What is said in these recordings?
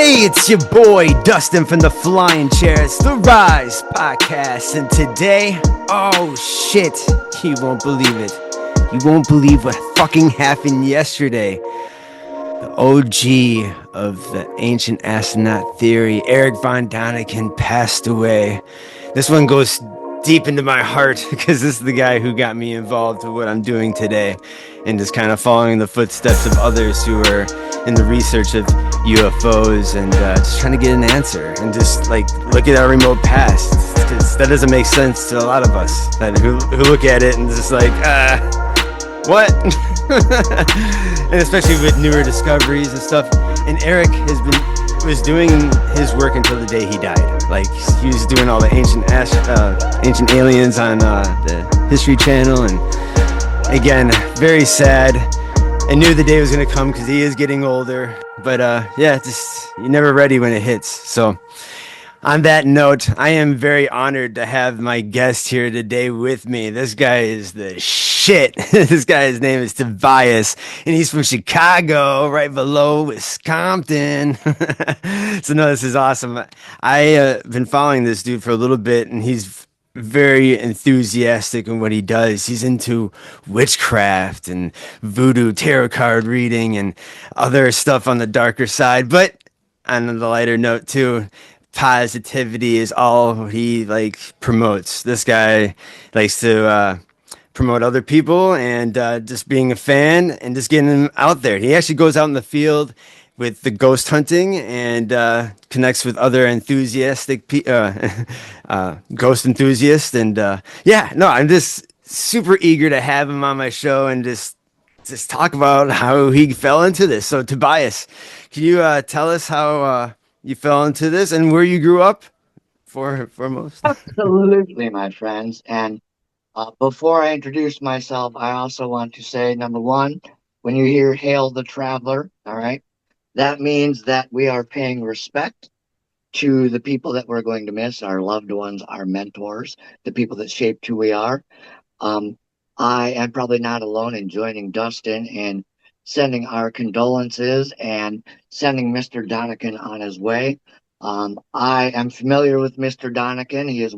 Hey, it's your boy Dustin from the Flying Chair. It's the Rise Podcast, and today, oh shit, you won't believe it. You won't believe what fucking happened yesterday. The OG of the ancient astronaut theory, Eric von Daniken, passed away. This one goes deep into my heart because this is the guy who got me involved with what I'm doing today and just kind of following the footsteps of others who are in the research of UFOs and just trying to get an answer and just like look at our remote past, because that doesn't make sense to a lot of us who look at it and just like what and especially with newer discoveries and stuff. And Eric was doing his work until the day he died. Like, he was doing all the ancient aliens on the History Channel, and again, very sad. I knew the day was gonna come because he is getting older, but yeah, just you're never ready when it hits. So on that note, I am very honored to have my guest here today with me. This guy is the shit. This guy's name is Tobias, and he's from Chicago, right below Wisconsin. So no, this is awesome. I been following this dude for a little bit, and he's very enthusiastic in what he does. He's into witchcraft and voodoo tarot card reading and other stuff on the darker side, but on the lighter note too, positivity is all he like promotes. This guy likes to promote other people and just being a fan and just getting them out there. He actually goes out in the field with the ghost hunting and connects with other enthusiastic ghost enthusiasts. And yeah, no, I'm just super eager to have him on my show and just talk about how he fell into this. So Tobias, can you tell us how you fell into this and where you grew up foremost? Absolutely, my friends. And before I introduce myself, I also want to say number one, when you hear Hail the Traveler, all right, that means that we are paying respect to the people that we're going to miss, our loved ones, our mentors, the people that shaped who we are. Um, I am probably not alone in joining Dustin and sending our condolences and sending Mr. Donikin on his way. I am familiar with Mr. Donikin. He is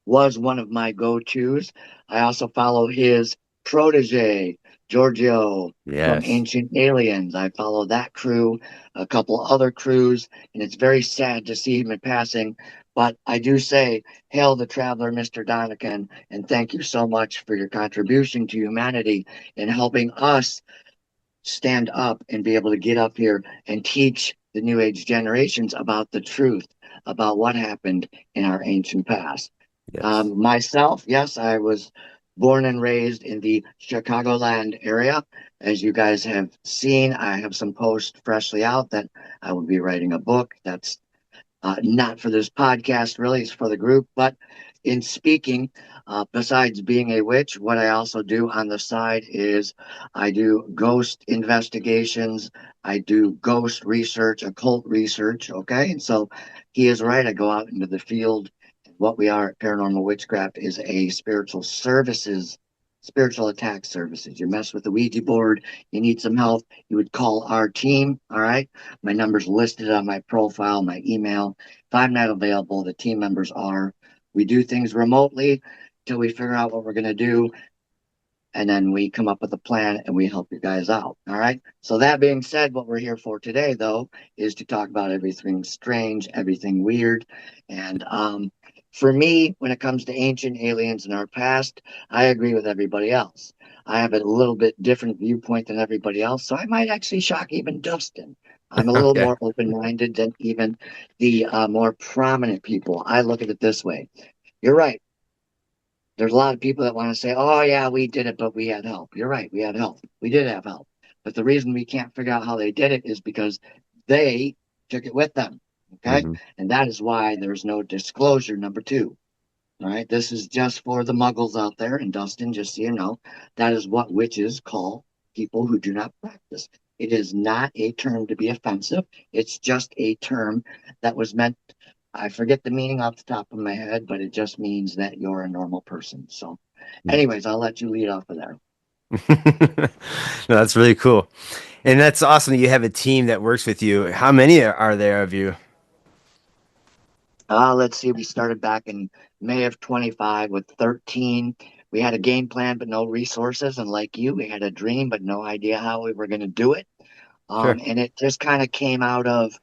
was one of my go-tos. I also follow his protege, Giorgio from Yes. Ancient Aliens. I follow that crew, a couple other crews, and it's very sad to see him in passing. But I do say, hail the traveler, Mr. Donikin, and thank you so much for your contribution to humanity in helping us stand up and be able to get up here and teach the new age generations about the truth about what happened in our ancient past. Yes. Myself, yes, I was born and raised in the Chicagoland area. As you guys have seen, I have some posts freshly out that I will be writing a book. That's not for this podcast, really, it's for the group. But in speaking, besides being a witch, what I also do on the side is I do ghost investigations, I do ghost research, occult research. Okay. And so he is right. I go out into the field. What we are at Paranormal Witchcraft is a spiritual attack services. You mess with the Ouija board, you need some help, you would call our team. All right. My number's listed on my profile, my email. If I'm not available, the team members are. We do things remotely till we figure out what we're going to do. And then we come up with a plan and we help you guys out. All right. So, that being said, what we're here for today, though, is to talk about everything strange, everything weird. And for me, when it comes to ancient aliens in our past, I agree with everybody else. I have a little bit different viewpoint than everybody else, so I might actually shock even Dustin. I'm a little Okay. more open minded than even the more prominent people. I look at it this way. You're right. There's a lot of people that want to say, oh, yeah, we did it, but we had help. You're right. We had help. We did have help. But the reason we can't figure out how they did it is because they took it with them. Okay. Hmm. And that is why there's no disclosure, number two. All right. This is just for the muggles out there. And Dustin, just so you know, that is what witches call people who do not practice. It is not a term to be offensive. It's just a term that was meant. I forget the meaning off the top of my head, but it just means that you're a normal person. So, anyways, I'll let you lead off of there. No, that's really cool. And that's awesome that you have a team that works with you. How many are there of you? Let's see, we started back in May of 25 with 13. We had a game plan, but no resources. And like you, we had a dream, but no idea how we were going to do it. Sure. And it just kind of came out of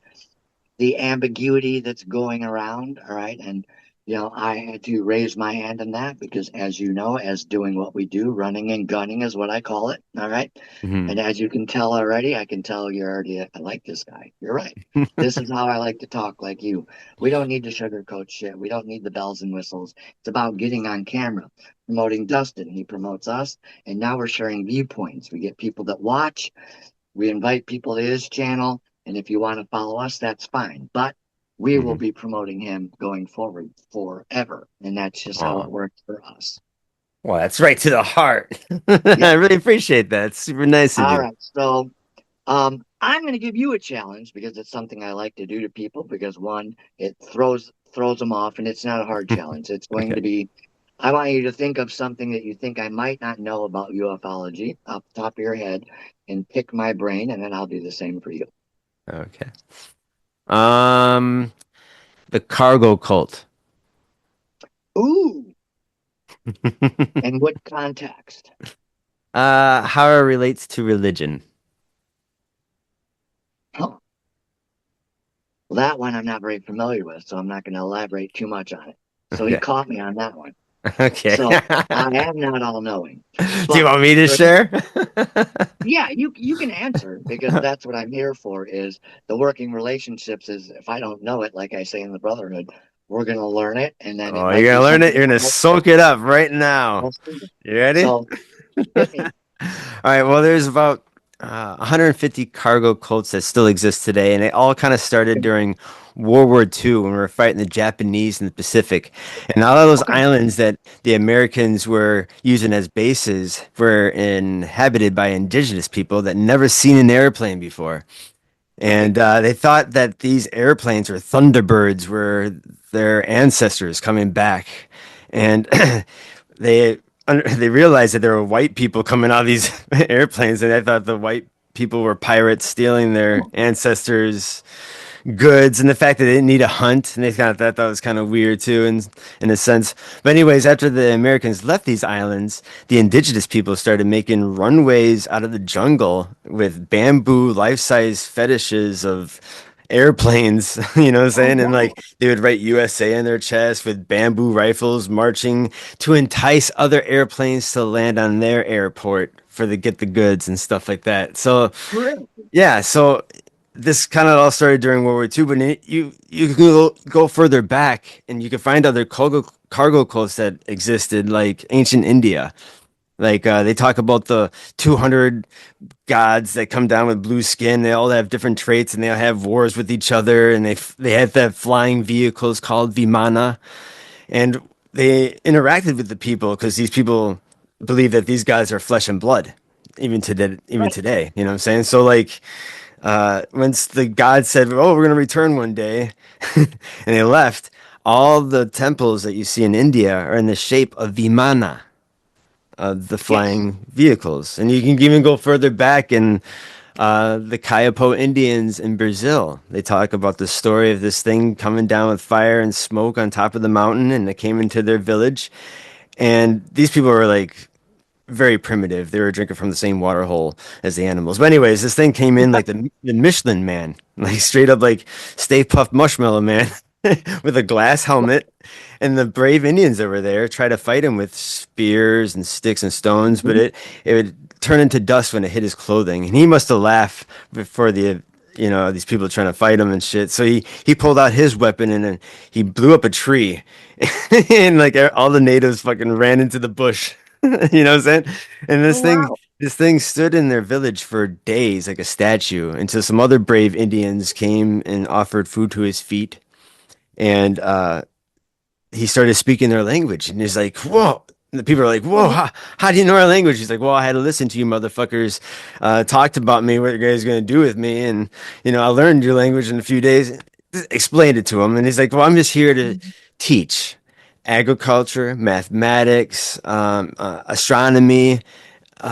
the ambiguity that's going around. All right. And, I had to raise my hand in that because, as you know, as doing what we do, running and gunning is what I call it. All right. Hmm. And as you can tell already, I can tell you're already, I like this guy. You're right. This is how I like to talk like you. We don't need to sugarcoat shit. We don't need the bells and whistles. It's about getting on camera, promoting Dustin. He promotes us. And now we're sharing viewpoints. We get people that watch. We invite people to his channel, and if you want to follow us, that's fine. But we will Hmm. be promoting him going forward forever, and that's just how Oh, it works for us. well, that's right to the heart. Yep. I really appreciate that. It's super nice of All you. right. So, I'm going to give you a challenge because it's something I like to do to people. Because one, it throws them off, and it's not a hard challenge. It's going Okay. to be. I want you to think of something that you think I might not know about ufology off the top of your head, and pick my brain, and then I'll do the same for you. Okay. Um, the cargo cult. Ooh. In what context? How it relates to religion. Huh. Well, that one I'm not very familiar with, so I'm not going to elaborate too much on it. So he Okay. caught me on that one. Okay. So I am not all knowing, Do you but want me to share? yeah, you can answer because that's what I'm here for. Is the working relationships is if I don't know it, like I say in the Brotherhood, we're going to learn it, and then it Oh, you're might be gonna learn it. something You're gonna helpful. soak it up right now. We'll see. You ready? So hit me. All right. Well, there's about 150 cargo cults that still exist today, and they all kind of started Okay. during World War II when we were fighting the Japanese in the Pacific. And all of those Okay. islands that the Americans were using as bases were inhabited by indigenous people that never seen an airplane before. Right. And they thought that these airplanes or Thunderbirds were their ancestors coming back. And they they realized that there were white people coming out of these airplanes, and they thought the white people were pirates stealing their ancestors' goods, and the fact that they didn't need a hunt, and they kind of thought that was kind of weird too, in a sense. But anyways, after the Americans left these islands, the indigenous people started making runways out of the jungle with bamboo life-size fetishes of airplanes, you know what I'm Oh saying? And wow. like they would write USA in their chest with bamboo rifles marching to entice other airplanes to land on their airport for the get the goods and stuff like that. So Really? yeah, so this kind of all started during World War II, but you can go further back and you can find other cargo cults that existed, like ancient India. Like they talk about the 200 gods that come down with blue skin. They all have different traits and they all have wars with each other, and they have that flying vehicles called Vimana, and they interacted with the people because these people believe that these guys are flesh and blood, even Right. today. You know what I'm saying? So like once the god said, "Oh, we're gonna return one day," and they left, all the temples that you see in India are in the shape of Vimana, the Yes. flying vehicles. And you can even go further back in the Kayapo Indians in Brazil. They talk about the story of this thing coming down with fire and smoke on top of the mountain, and it came into their village. And these people were like very primitive. They were drinking from the same water hole as the animals. But anyways, this thing came in like the Michelin Man, like straight up like Stay Puft Marshmallow Man with a glass helmet. And the brave Indians that were there tried to fight him with spears and sticks and stones, but Mhm. it would turn into dust when it hit his clothing. And he must have laughed before these people trying to fight him and shit. So he pulled out his weapon and then he blew up a tree, and like all the natives fucking ran into the bush. You know what I'm saying? And Oh wow. this thing stood in their village for days like a statue until some other brave Indians came and offered food to his feet. And he started speaking their language. And he's like, whoa. And the people are like, whoa, Oh, how do you know our language? He's like, well, I had to listen to you motherfuckers talked about me, what you guys going to do with me. And, I learned your language in a few days. Explained it to him. And he's like, well, I'm just here to teach agriculture, mathematics, astronomy,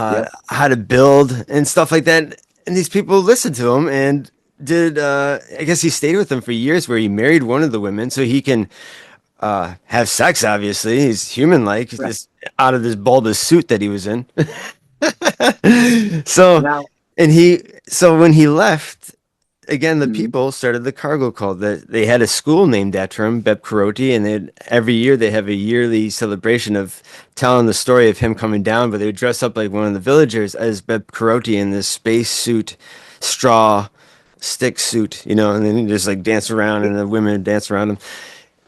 yep. how to build and stuff like that. and these people listened to him and did. I guess he stayed with them for years, where he married one of the women so he can have sex. Obviously, he's human-like, Right. just out of this bulbous suit that he was in. So, Now, so when he left, again, the mhm, people started the cargo cult. That they had a school named after him, Beb Karoti, and every year they have a yearly celebration of telling the story of him coming down. But they would dress up like one of the villagers as Beb Karoti in this space suit, straw stick suit, and then he just like dance around, and the women dance around him.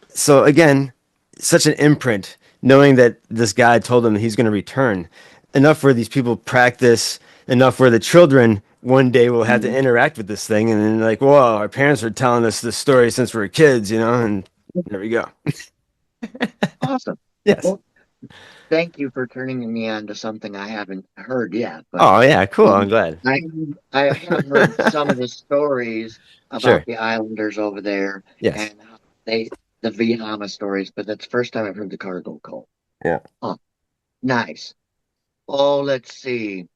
So again, such an imprint, knowing that this guy told them he's going to return, enough where these people practice, enough where the children one day will have to mhm. interact with this thing, and then like, whoa, our parents are telling us this story since we were kids, and there we go. Awesome. Yes. Well, thank you for turning me on to something I haven't heard yet, but Oh yeah, cool. I'm um, glad. I I have heard some of the stories about Sure. the islanders over there Yes. and how they the Vihama stories, but that's the first time I've heard the cargo cult. Yeah. Oh, nice. Oh, let's see.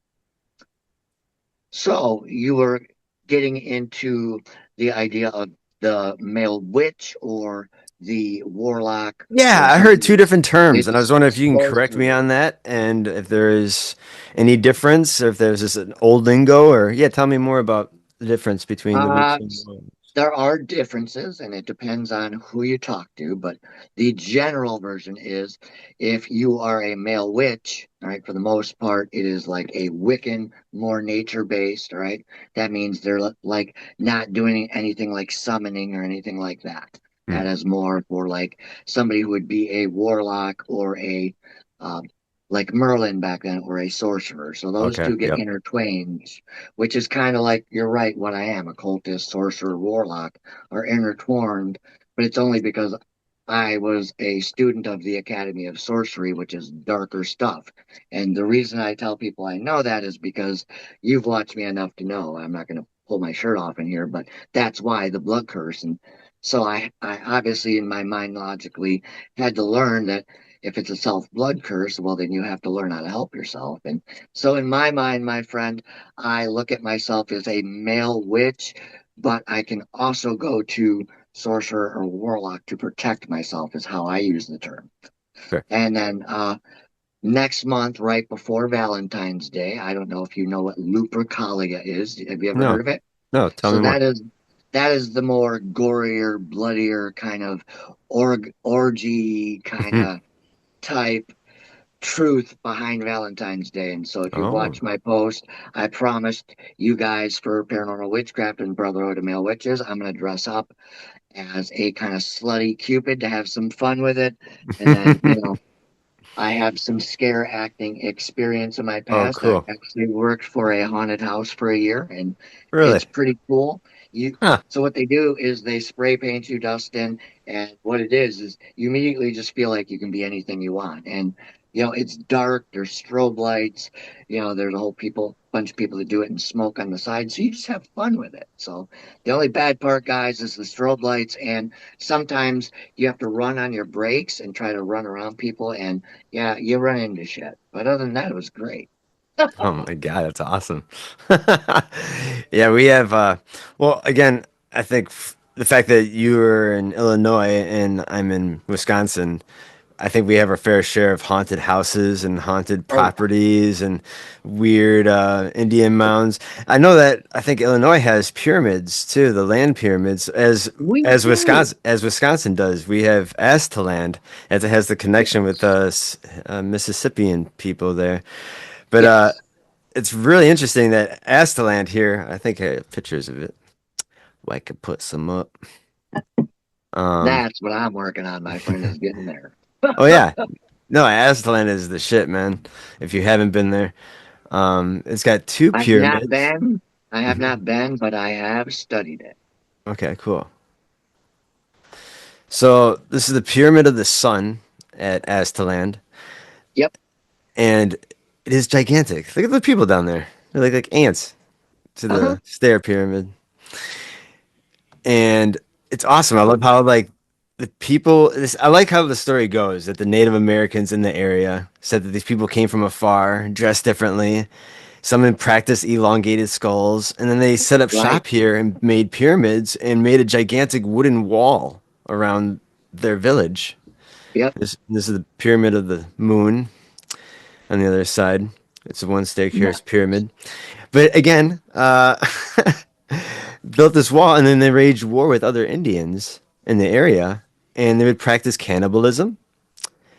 So you were getting into the idea of the male witch or the warlock, Yeah, or I some heard two people different terms, and I was it's wondering if you can correct me sorcerer. on that, and if there is any difference, or if there's just an old lingo, or yeah, tell me more about the difference between the witch Uh, and the warlock. There are differences, and it depends on who you talk to, but the general version is if you are a male witch, all right, for the most part, it is like a Wiccan, more nature based, all right? That means they're like not doing anything like summoning or anything like that. Hmm. That is more for like somebody who would be a warlock or a um, like Merlin back then, or a sorcerer. So those Okay. two get Yep. intertwined, which is kind of like you're right. What I am, occultist, sorcerer, warlock, are intertwined, but it's only because I was a student of the Academy of Sorcery, which is darker stuff. And the reason I tell people I know that is because you've watched me enough to know. I'm not going to pull my shirt off in here, but that's why the blood curse. And so I obviously, in my mind, logically had to learn that if it's a self blood curse, well, then you have to learn how to help yourself. And so, in my mind, my friend, I look at myself as a male witch, but I can also go to sorcerer or warlock to protect myself, is how I use the term. Sure. And then next month, right before Valentine's Day, I don't know if you know what Lupercalia is. Have you ever heard No. of it? No. Tell So me more. that is the more gorier, bloodier kind of orgy kind of type truth behind Valentine's Day. And so if you've Oh. watched my post, I promised you guys for Paranormal Witchcraft and Brotherhood of Male Witches, I'm going to dress up as a kind of slutty Cupid to have some fun with it. And then, I have some scare acting experience in my Oh, past. I cool. actually worked for a haunted house for a year, and Really? it's pretty cool. You Huh. so what they do is they spray paint you, Dustin, and what it is you immediately just feel like you can be anything you want. And it's dark. There's strobe lights. There's a whole bunch of people that do it and smoke on the side. So you just have fun with it. So the only bad part, guys, is the strobe lights, and sometimes you have to run on your brakes and try to run around people, and yeah, you run into shit. But other than that, it was great. Oh my God, that's awesome. Yeah, we have well, again, I think the fact that you are in Illinois and I'm in Wisconsin, I think we have our fair share of haunted houses and haunted Oh yeah, properties and weird Indian mounds. I know that I think Illinois has pyramids too, the land pyramids, as we as do. Wisconsin does. We have Aztalan, as it has the connection with Yes, us Mississippian people there. But yes, it's really interesting that Astaland here, I think I have pictures of it. Well, I could put some up. Um, that's what I'm working on, my friend, is getting there. oh yeah. No, Astaland is the shit, man. If you haven't been there. It's got two I have not pyramids. been. I have Mhm. not been, but I have studied it. Okay, cool. So this is the Pyramid of the Sun at Astaland, Yep. and it is gigantic. Look at the people down there. They're like ants to Uh-huh. the stair pyramid. And it's awesome. I love how like the people. I like how the story goes that the Native Americans in the area said that these people came from afar, dressed differently, Some had practiced elongated skulls, and then they set up Right. shop here and made pyramids and made a gigantic wooden wall around their village. Yep. This is the Pyramid of the Moon on the other side. It's a one Yeah. staircase pyramid. But again, built this wall and then they waged war with other Indians in the area and they would practice cannibalism.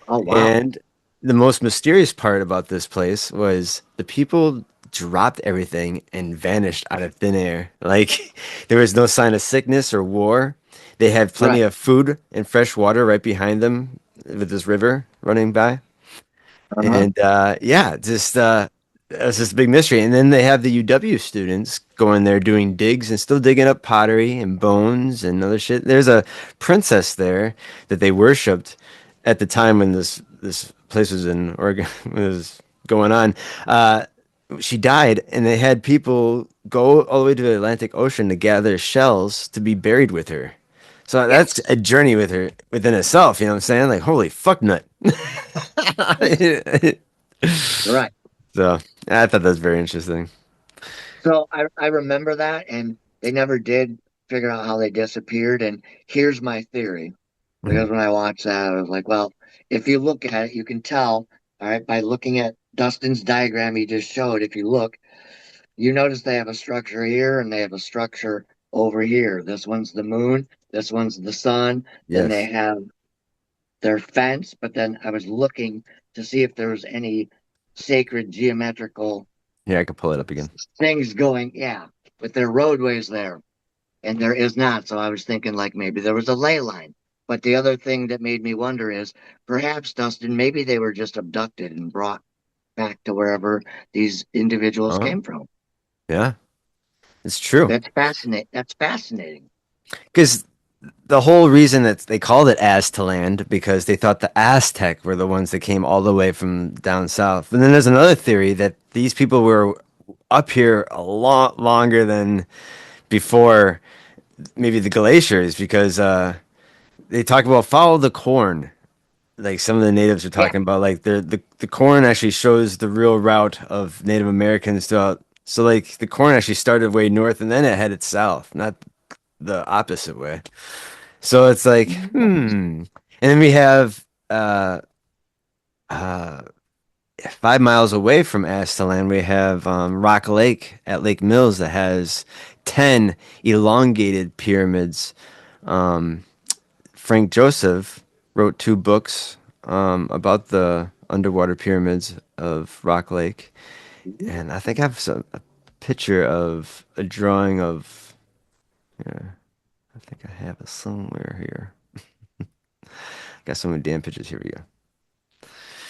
Oh, wow. And the most mysterious part about this place was the people dropped everything and vanished out of thin air. Like there was no sign of sickness or war. They had plenty Right. of food and fresh water right behind them with this river running by. Uh-huh. And yeah, just it's just a big mystery. And then they have the UW students going there doing digs and still digging up pottery and bones and other shit. There's a princess there that they worshipped at the time when this place was in Oregon was going on. She died, and they had people go all the way to the Atlantic Ocean to gather shells to be buried with her. So that's Yes. a journey with her within itself. You know what I'm saying? Like, holy fuck nut. Right. So I thought that was very interesting. So I remember that, and they never did figure out how they disappeared. And here's my theory. Mhm. Because when I watched that, I was like, well, if you look at it, you can tell, all right, by looking at Dustin's diagram he just showed. If you look, you notice they have a structure here and they have a structure over here. This one's the moon, this one's the sun. Then they Yes. have their fence. But then I was looking to see if there was any sacred geometrical Yeah, I could pull it up again. things going, yeah, with their roadways there. And there is not. So I was thinking like maybe there was a ley line. But the other thing that made me wonder is perhaps, Dustin, maybe they were just abducted and brought back to wherever these individuals Oh, came from. yeah, it's true. That's fascinating. That's fascinating. Because the whole reason that they called it Aztaland because they thought the Aztec were the ones that came all the way from down south. And then there's another theory that these people were up here a lot longer than before maybe the glaciers because they talk about follow the corn. Like some of the natives are Yeah. talking about like the corn actually shows the real route of Native Americans throughout. So like the corn actually started way north and then it headed south, not the opposite way. So it's like, hmm. And then we have uh 5 miles away from Aztalan, we have Rock Lake at Lake Mills that has 10 elongated pyramids. Um, Frank Joseph wrote two books about the underwater pyramids of Rock Lake, and I think I have a picture of a drawing of. Yeah, I think I have it somewhere here. Got so many damn pictures. Here we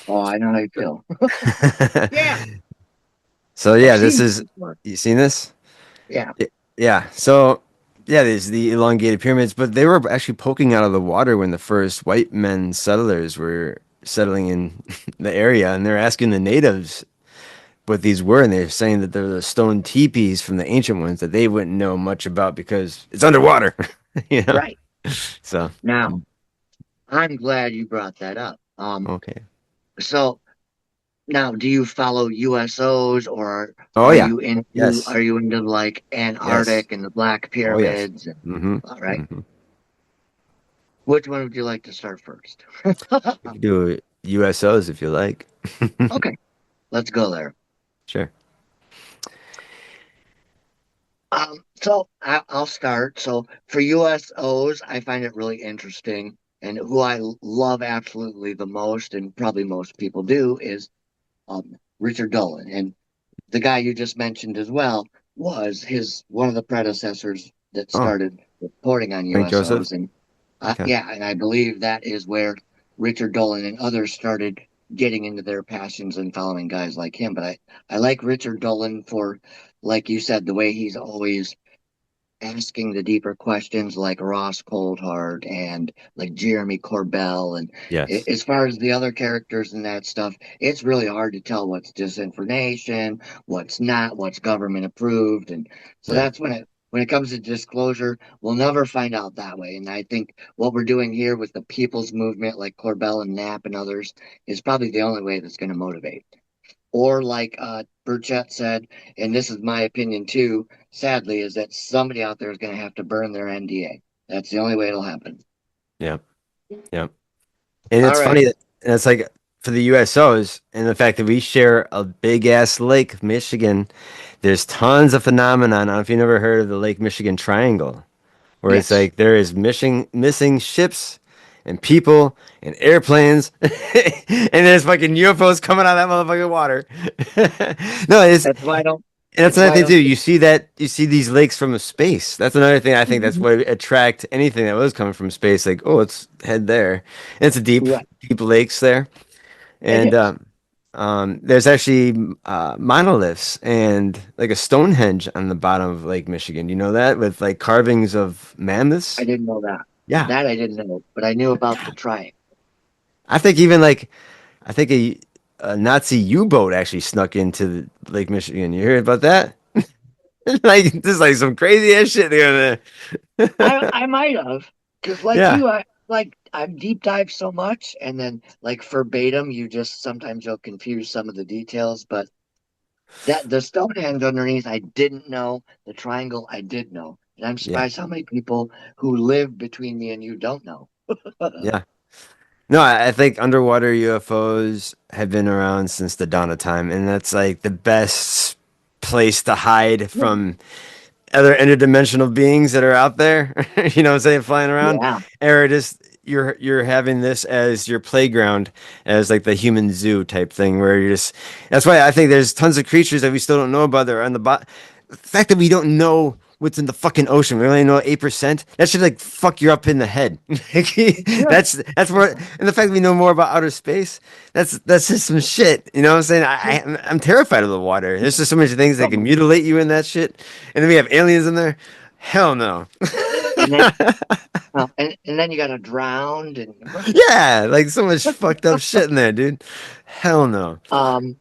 Oh, I know how you feel. go. Yeah. So I've yeah, this seen this is. before. You seen this? Yeah. Yeah. So yeah, there's the elongated pyramids, but they were actually poking out of the water when the first white men settlers were settling in the area, and they're asking the natives what these were, and they're saying that they're the stone teepees from the ancient ones that they wouldn't know much about because it's underwater, you know. Right. So Now, I'm glad you brought that up. okay. So now, do you follow USOs or Oh are yeah. you into Yes. like Yes. Antarctic and the Black Oh yes. Pyramids? And, Mm-hmm. all right. Mm-hmm. Which one would you like to start first? We could do USOs if you like. Okay, let's go there. Sure. I'll start. So for USOs, I find it really interesting, and who I love absolutely the most, and probably most people do, is Richard Dolan. And the guy you just mentioned as well was his one of the predecessors that Oh, started reporting on Frank Joseph. USOs. And Okay. yeah, and I believe that is where Richard Dolan and others started getting into their passions and following guys like him. But I like Richard Dolan for, like you said, the way he's always asking the deeper questions like Ross Coldhart and like Jeremy Corbell. And Yes. as far as the other characters and that stuff, it's really hard to tell what's disinformation, what's not, what's government approved. And so Yeah. that's when it comes to disclosure, we'll never find out that way. And I think what we're doing here with the people's movement, like Corbell and Knapp and others, is probably the only way that's going to motivate. Or like Burchett said, and this is my opinion too, sadly, is that somebody out there is going to have to burn their NDA. That's the only way it'll happen. Yeah. Yeah. And All it's right. funny that and it's like for the USOs and the fact that we share a big ass lake, Michigan, there's tons of phenomenon. I don't know if you never heard of the Lake Michigan Triangle, where it's Yes. like there is missing ships and people and airplanes and there's fucking UFOs coming out of that motherfucking water. No, it's That's why I don't. and that's That's another why I thing too. don't. You see these lakes from space. That's another thing I think that's Mhm. what attract anything that was coming from space. Like, oh, let's head there. And it's a Right. deep lakes there, It and is. there's actually monoliths and like a Stonehenge on the bottom of Lake Michigan. You know that with like carvings of I mammoths. didn't know that. Yeah, That I didn't know, but I knew about yeah. the triangle. I think even like I think a Nazi U-boat actually snuck into Lake Michigan. You heard about that? Like this, is like some crazy ass shit going there. I might have, because like Yeah, you, I've deep dived so much, and then like verbatim, you just sometimes you'll confuse some of the details. But that the Stonehenge underneath, I didn't know. The triangle, I did know, and I'm yeah, surprised how many people who live between me and you don't know. yeah. No, I think underwater UFOs have been around since the dawn of time, and that's like the best place to hide from other interdimensional beings that are out there. You know what I'm saying, flying around. Yeah, Or just you're having this as your playground, as like the human zoo type thing, where you're just. That's why I think there's tons of creatures that we still don't know about that are on the bottom. The fact that we don't know what's in the fucking ocean, we only know 8%. That should like fuck you up in the head. it should. That's more, and the fact that we know more about outer space, that's just some shit. You know what I'm saying? I'm terrified of the water. There's just so many things that can Um, mutilate you in that shit, and then we have aliens in there. Hell no. and then, and then you got to drown, and Yeah, like so much fucked up shit in there, dude. Hell no. um,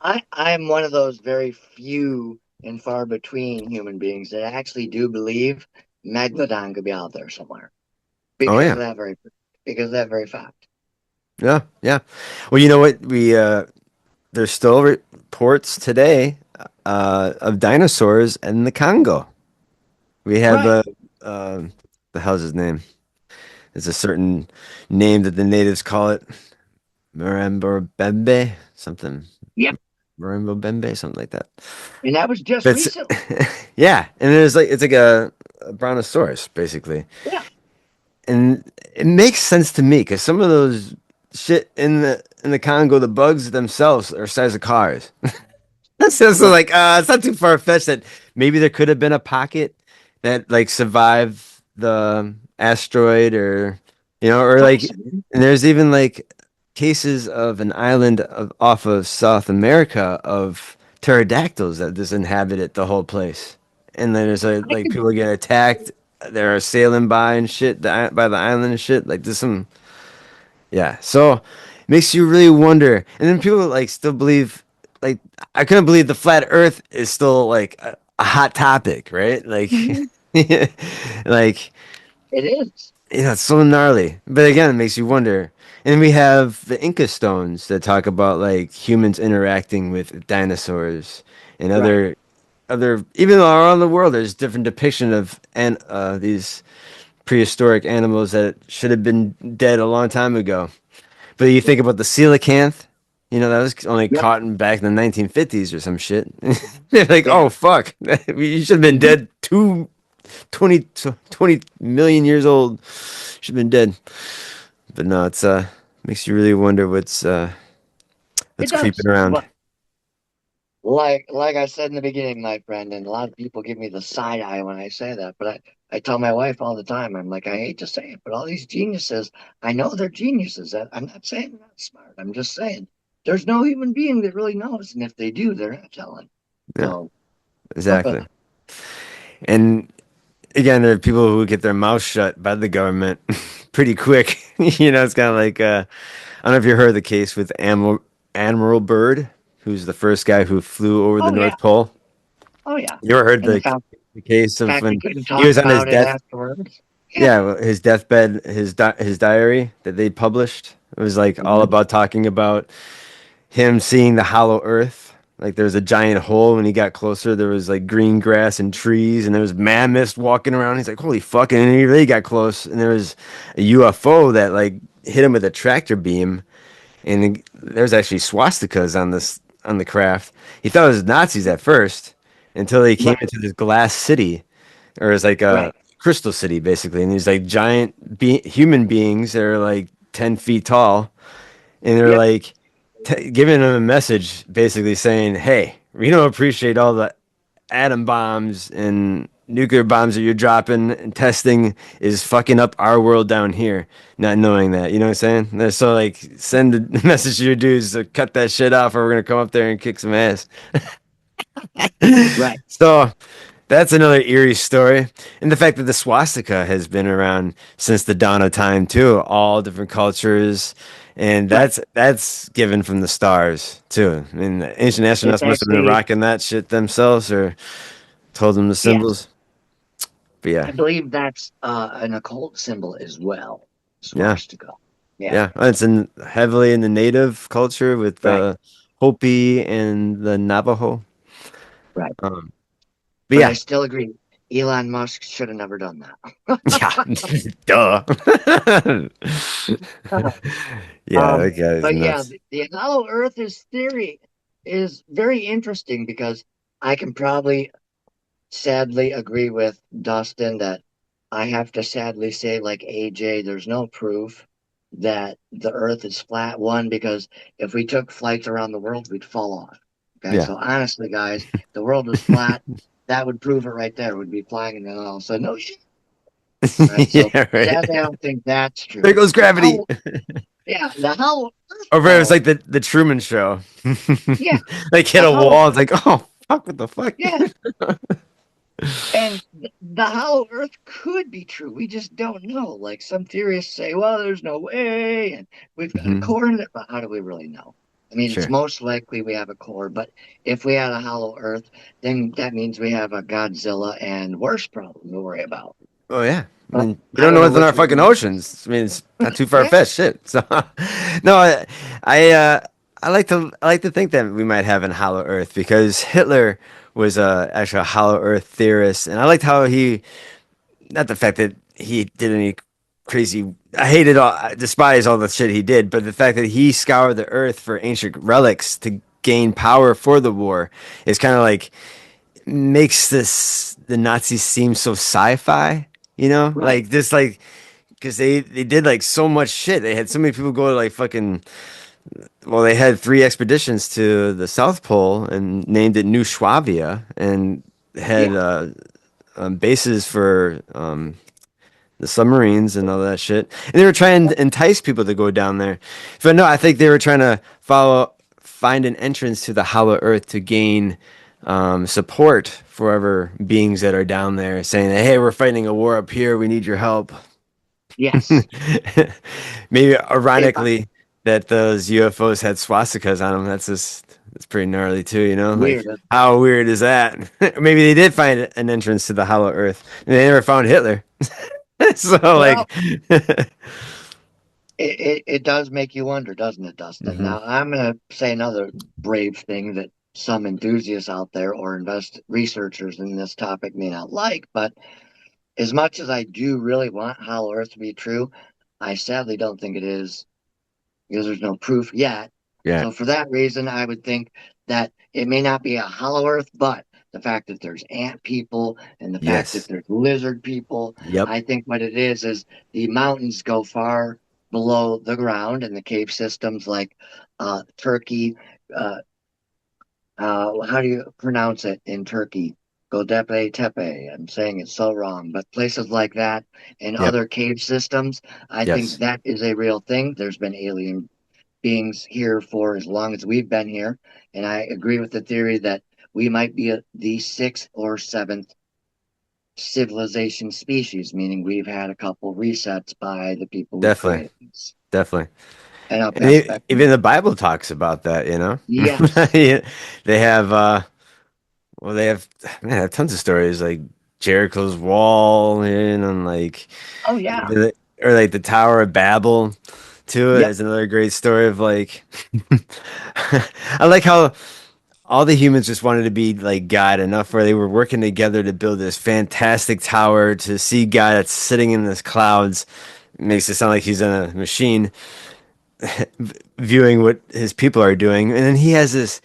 I'm one of those very few and far between human beings that actually do believe Megalodon could be out there somewhere Oh because yeah, of that very because of that very fact. yeah, yeah. Well, you know what? There's still reports today of dinosaurs in the Congo. We have Right. the hell's his name? It's a certain name that the natives call it. Marembo Bembe, something. Yep. Marembo Bembe, something like that. And that was just But it's, recently. yeah, and it's like a brontosaurus basically, Yeah. and it makes sense to me because some of those shit in the Congo, the bugs themselves are size of cars. So Right. like it's not too far fetched that maybe there could have been a pocket that like survived the asteroid or or like Possibly. and there's even like cases of an island off of South America of pterodactyls that just inhabited the whole place. And then there's I like could people get attacked, they're sailing by and shit by the island and shit. Like there's some yeah, so it makes you really wonder. And then people like still believe, like I couldn't believe the flat Earth is still like a hot topic, right? Like, Mhm. like It is. it's so gnarly. But again, it makes you wonder. And we have the Inca stones that talk about like humans interacting with dinosaurs and Right. other even around the world. There's different depiction of and these prehistoric animals that should have been dead a long time ago. But you think about the coelacanth, that was only Yep. caught in back in the 1950s or some shit. They're like, Yeah. oh, fuck. You should have been Mhm. dead 20 million years old. Should have been dead. But no, it's makes you really wonder It what's does. creeping around. But like I said in the beginning, my friend, and a lot of people give me the side eye when I say that, but I tell my wife all the time, I'm like, I hate to say it, but all these geniuses, I know they're geniuses. I'm not saying they're not smart. I'm just saying there's no human being that really knows, and if they do, they're not telling. Yeah, So exactly. And again, there are people who get their mouth shut by the government pretty quick. It's kind of like I don't know if you heard the case with Admiral Byrd, who's the first guy who flew over the oh yeah, North Pole. oh yeah. You ever heard And the the case of fact he when couldn't he talk was on his about it death? afterwards. Yeah. Yeah, well, his deathbed, his diary that they published. It was like all Mhm. about talking about him seeing the hollow Earth. Like there was a giant hole. When he got closer, there was like green grass and trees, and there was mammoths walking around. He's like, "Holy fuck!" And he really got close, and there was a UFO that like hit him with a tractor beam, and there's actually swastikas on this on the craft. He thought it was Nazis at first, until he came Right, into this glass city, or it's like a right, crystal city basically, and these like giant human beings that are like 10 feet tall, and they're yep, like giving him a message basically saying, "Hey, we don't appreciate all the atom bombs and nuclear bombs that you're dropping and testing is fucking up our world down here." Not knowing that, you know what I'm saying? So like, send the message to your dudes to cut that shit off, or we're gonna come up there and kick some ass. right, So that's another eerie story. And the fact that the swastika has been around since the dawn of time too, all different cultures. And right. that's given from the stars too. I mean, the ancient It's astronauts must have been actually, rocking that shit themselves or told them the yes, symbols. But yeah, I believe that's an occult symbol as well, yeah, swastika. Yeah, yeah. It's in heavily in the native culture with right, the Hopi and the Navajo. right. Um, but But I yeah, still agree. Elon Musk should have never done yeah, that. duh. Yeah, that guy's But yeah, nuts. the hollow earth is theory is very interesting because I can probably sadly agree with Dustin that I have to sadly say, like AJ, there's no proof that the earth is flat. One, because if we took flights around the world, we'd fall off. Okay, Yeah. so honestly, guys, the world was flat. That would prove it right there. We'd be flying and then all of a sudden, no shit. Right. So Yeah, right. sadly, I don't think that's There true. goes gravity. How, yeah, the hollow earth, Or it was though. like the Truman Show. Yeah, Like hit the a hollow wall. It's earth. like, oh fuck, what the fuck? Yeah. And the hollow earth could be true. We just don't know. Like some theorists say, well, there's no way, and we've got a Hmm. core in it, but how do we really know? I mean, it's Sure. most likely we have a core, but if we had a hollow earth, then that means we have a Godzilla and worse problem to worry about. Oh yeah. I But mean, we I don't don't know know what's in our which one fucking you want. oceans. I mean, it's not too far Yeah, fetched. Shit. So, no, I I like to think that we might have an hollow Earth because Hitler was actually a hollow Earth theorist, and I liked how he not the fact that he did any crazy. I hated all, I despise all the shit he did, but the fact that he scoured the earth for ancient relics to gain power for the war is kind of like makes this the Nazis seem so sci-fi, you know? right. Like just like because they did like so much shit. They had so many people go to like fucking well, they had three expeditions to the South Pole and named it New Swabia and had Yeah, bases for the submarines and all that shit. And they were trying to entice people to go down there. But no, I think they were trying to find an entrance to the hollow earth to gain support for whatever beings that are down there, saying that, hey, we're fighting a war up here. We need your help. yes. Maybe If I, ironically, that those UFOs had swastikas on them. That's pretty gnarly too, you know? Like, weird. how weird is that? Maybe they did find an entrance to the hollow earth and they never found Hitler. So Well, like, it does make you wonder, doesn't it, Dustin? hmm Now, I'm going to say another brave thing that some enthusiasts out there or invest researchers in this topic may not like, but as much as I do really want Hollow Earth to be true, I sadly don't think it is because there's no proof yet. yeah, So for that reason, I would think that it may not be a Hollow Earth, but the fact that there's ant people and the fact that yes, there's lizard people, yep, I think what it is the mountains go far below the ground and the cave systems like Turkey. Uh, how do you pronounce it in Turkey? Göbekli Tepe. I'm saying it so wrong, but places like that and yep, other cave systems, I think yes, that is a real thing. There's been alien beings here for as long as we've been here, and I agree with the theory that we might be the sixth or seventh civilization species, meaning we've had a couple resets by the people who definitely, created us. definitely. And I'll And pass it back to even you. the Bible talks about that, you know. Yes. Yeah, they have, well, they have, man, they have tons of stories like Jericho's wall, and like, Oh yeah. or like the Tower of Babel, too, Yep. is another great story of like, I like how. all the humans just wanted to be like God enough where they were working together to build this fantastic tower to see God that's sitting in the clouds. Makes it sound like he's in a machine viewing what his people are doing. And then he has this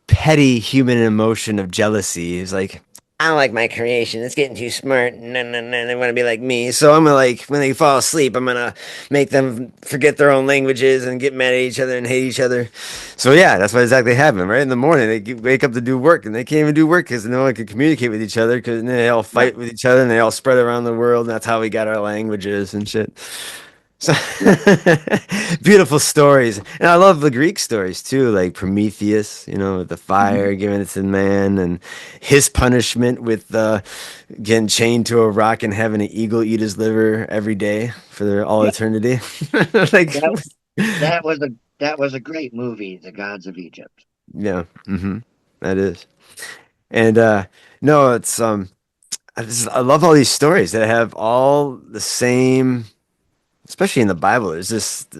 petty human emotion of jealousy. He's like, I don't like my creation. It's getting too smart. No, no, no. They want to be like me. So I'm gonna like when they fall asleep, I'm gonna make them forget their own languages and get mad at each other and hate each other. So yeah, that's what exactly happened. Right in the morning, wake up to do work, and they can't even do work because no one can communicate with each other because they all Right. fight with each other and they all spread around the world. And that's how we got our languages and shit. So Right. beautiful stories. And I love the Greek stories too, like Prometheus, with the Mhm. fire giving it to man and his punishment with getting chained to a rock and having an eagle eat his liver every day for all Yeah. eternity. Like, That that was a great movie, The Gods of Egypt. yeah, that is. And no, it's I love all these stories that have all the same, especially in the Bible. There's just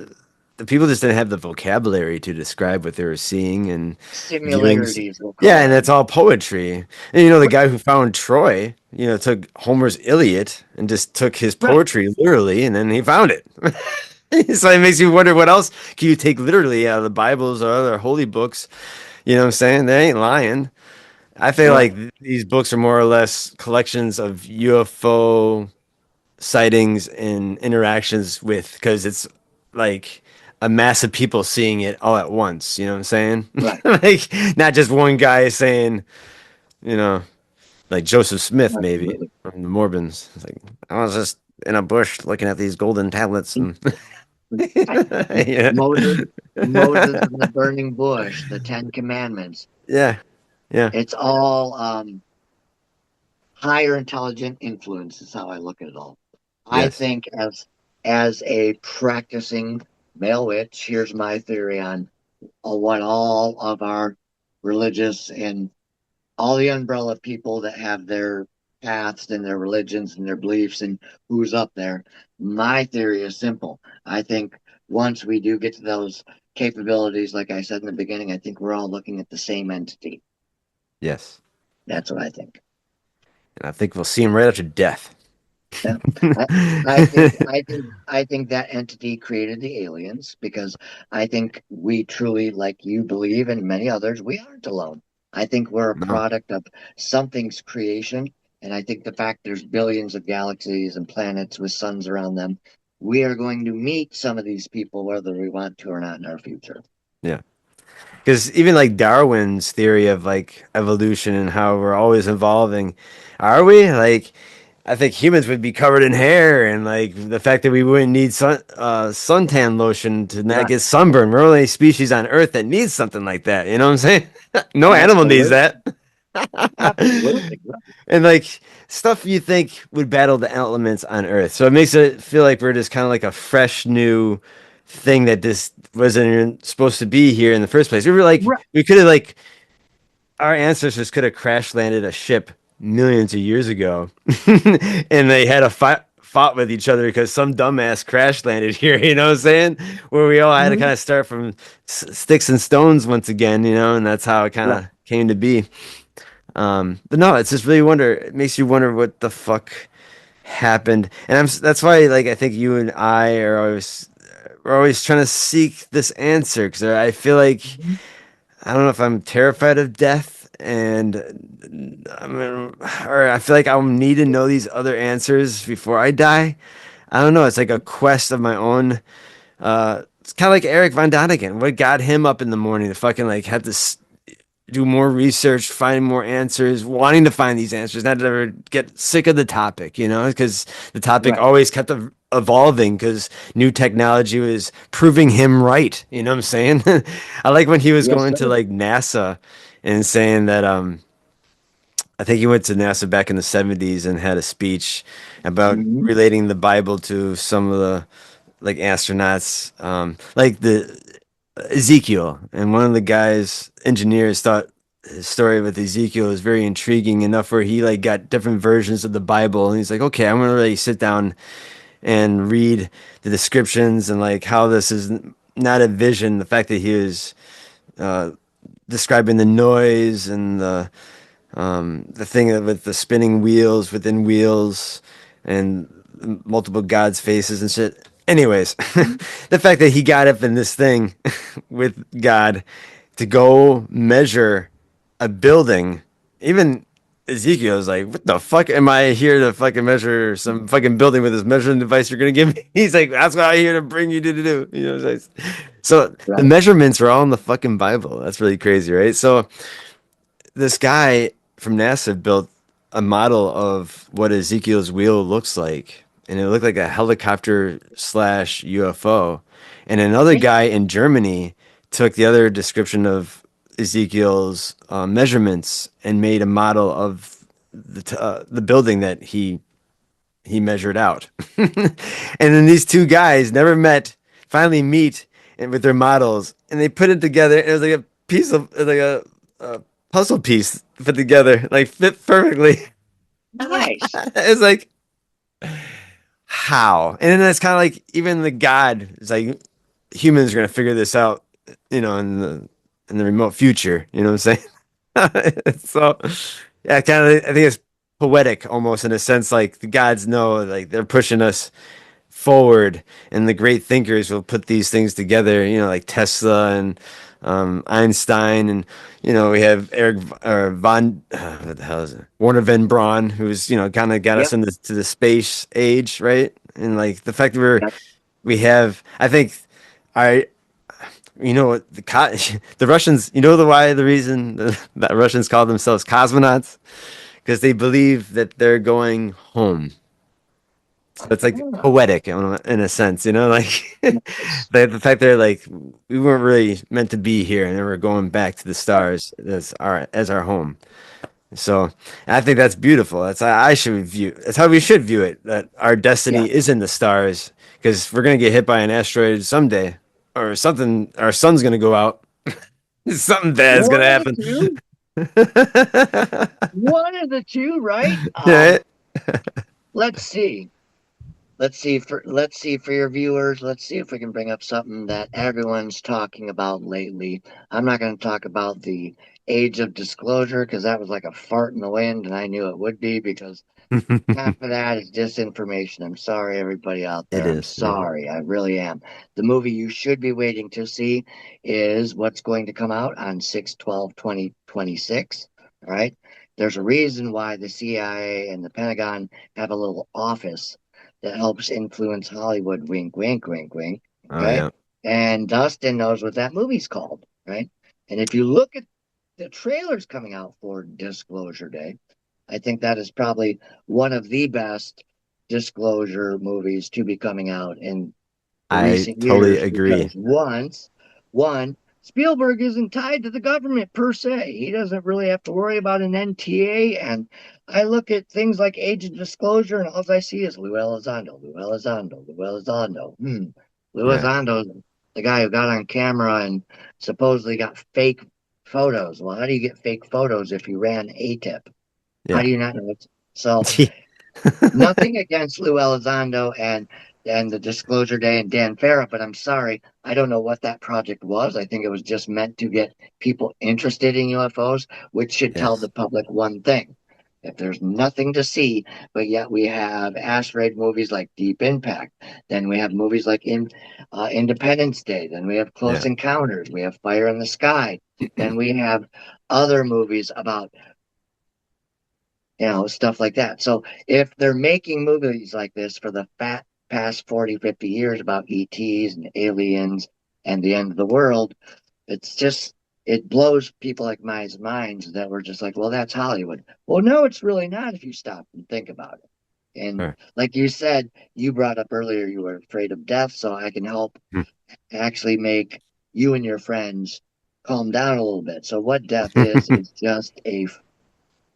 the people just didn't have the vocabulary to describe what they were seeing and viewing. Similarities, we'll Yeah, call and it's them. all poetry. And the guy who found Troy, took Homer's Iliad and just took his Right. poetry literally, and then he found it. So it makes you wonder what else can you take literally out of the Bibles or other holy books. You know what I'm saying? They ain't lying. I feel Right. like these books are more or less collections of UFO sightings and interactions with because it's like a mass of people seeing it all at once. You know what I'm saying? Right. Like not just one guy saying, you know, like Joseph Smith maybe Absolutely. from the Morbins. It's like I was just in a bush looking at these golden tablets and Right. yeah, Moses, Moses and the burning bush, the Ten Commandments. yeah, yeah, It's all higher intelligent influence is how I look at it all. I yes, think as a practicing male witch, here's my theory on what all of our religious and all the umbrella people that have their paths and their religions and their beliefs and who's up there. My theory is simple. I think once we do get to those capabilities, like I said in the beginning, I think we're all looking at the same entity. yes. That's what I think. And I think we'll see him right after death. Yeah. I, I think that entity created the aliens because I think we truly, like you believe, and many others, we aren't alone. I think we're a No, product of something's creation, and I think the fact there's billions of galaxies and planets with suns around them, we are going to meet some of these people whether we want to or not in our future. yeah. Because even like Darwin's theory of like evolution and how we're always evolving, are we? Like, I think humans would be covered in hair, and like the fact that we wouldn't need suntan lotion to not Right. get sunburned. We're only a species on Earth that needs something like that. You know what I'm saying? No animal needs Absolutely. that. Absolutely. Right. And like stuff you think would battle the elements on Earth. So it makes it feel like we're just kind of like a fresh new thing that just wasn't even supposed to be here in the first place. We were like, Right. we could have like our ancestors could have crash landed a ship millions of years ago, and they had a fight. Fought with each other because some dumbass crash landed here, you know what I'm saying? Where we all had to Mhm. kind of start from sticks and stones once again, and that's how it kind Right. of came to be. But no, it's just really wonder. It makes you wonder what the fuck happened, and that's why like I think you and I we're always trying to seek this answer because I feel like Mhm. I don't know if I'm terrified of death, and I mean, or I feel like I'll need to know these other answers before I die. I don't know. It's like a quest of my own. It's kind of like Eric Von Daniken. What got him up in the morning to fucking like have to do more research, find more answers, wanting to find these answers, not to ever get sick of the topic, because the topic Right. always kept evolving because new technology was proving him right. You know what I'm saying? I like when he was Yes, going to sir. like NASA and saying that I think he went to NASA back in the 70s and had a speech about Mhm. relating the Bible to some of the like astronauts, like the Ezekiel, and one of the guys, engineers, thought his story with Ezekiel was very intriguing enough where he like got different versions of the Bible, and he's like, okay, I'm gonna really sit down and read the descriptions and like how this is not a vision. The fact that he was describing the noise and the thing with the spinning wheels within wheels and multiple gods' faces and shit. Anyways, the fact that he got up in this thing with God to go measure a building, even Ezekiel's like, "What the fuck am I here to fucking measure some fucking building with this measuring device you're gonna give me?" He's like, "That's what I'm here to bring you to do." You know, it's like- so the Right. measurements are all in the fucking Bible. That's really crazy, right? So this guy from NASA built a model of what Ezekiel's wheel looks like, and it looked like a helicopter slash UFO. And another Yeah. guy in Germany took the other description of Ezekiel's measurements and made a model of the building that he measured out. And then these two guys never met, finally meet with their models, and they put it together. And it was like a piece of a puzzle piece put together, like fit perfectly. Nice. It's like how, and then it's kind of like even the God is like humans are gonna figure this out, in the remote future. You know what I'm saying? So yeah, kind of. I think it's poetic almost in a sense, like the gods know, like they're pushing us forward, and the great thinkers will put these things together, like Tesla and Einstein, and we have Eric von what the hell is it? Warner von Braun, who's kind of got us Yep. to the space age, right? And like the fact that Yep. we have, I think, I what the Russians, the reason that Russians call themselves cosmonauts, because they believe that they're going home. So it's like Ah, poetic in a sense, like nice. the fact they're like we weren't really meant to be here, and then we're going back to the Right. stars as our home. So I think that's beautiful. That's how I should view. That's how we should view it. That our Yeah. destiny is in the stars, because we're gonna get hit by an asteroid someday, or something. Our sun's gonna go out. Something bad is gonna One of the happen. two. One of the two, right? Yeah. Let's see. Let's see for your viewers. Let's see if we can bring up something that everyone's talking about lately. I'm not going to talk about the age of disclosure because that was like a fart in the wind, and I knew it would be because half of that is disinformation. I'm sorry, everybody out It there. I'm is. Yeah. sorry. I really am. The movie you should be waiting to see is what's going to come out on 6/12/2026. All right. There's a reason why the CIA and the Pentagon have a little office that helps influence Hollywood. Wink, wink, wink, wink. Oh Okay. yeah. And Dustin knows what that movie's called. Right. And if you look at the trailers coming out for Disclosure Day, I think that is probably one of the best disclosure movies to be coming out in the I recent totally years agree. because one, Spielberg isn't tied to the government per se. He doesn't really have to worry about an NTA. And I look at things like Age of Disclosure, and all I see is Lou Elizondo, Lou Elizondo, Lou Elizondo. Lou Yeah. Elizondo, the guy who got on camera and supposedly got fake photos. Well, how do you get fake photos if you ran ATIP? How Yeah. do you not know? So nothing against Lou Elizondo and the Disclosure Day and Dan Farah, but I'm sorry, I don't know what that project was. I think it was just meant to get people interested in UFOs, which should tell Yes. the public one thing. If there's nothing to see, but yet we have asteroid movies like Deep Impact, then we have movies like Independence Day, then we have Close Yeah. Encounters, we have Fire in the Sky, then we have other movies about stuff like that. So if they're making movies like this for the past 40, 50 years about ETs and aliens and the end of the world, it's just, it blows people like my minds that we're just like, well, that's Hollywood. Well, no, it's really not if you stop and think about it. And Sure. like you said, you brought up earlier, you were afraid of death, so I can help actually make you and your friends calm down a little bit. So what death is just a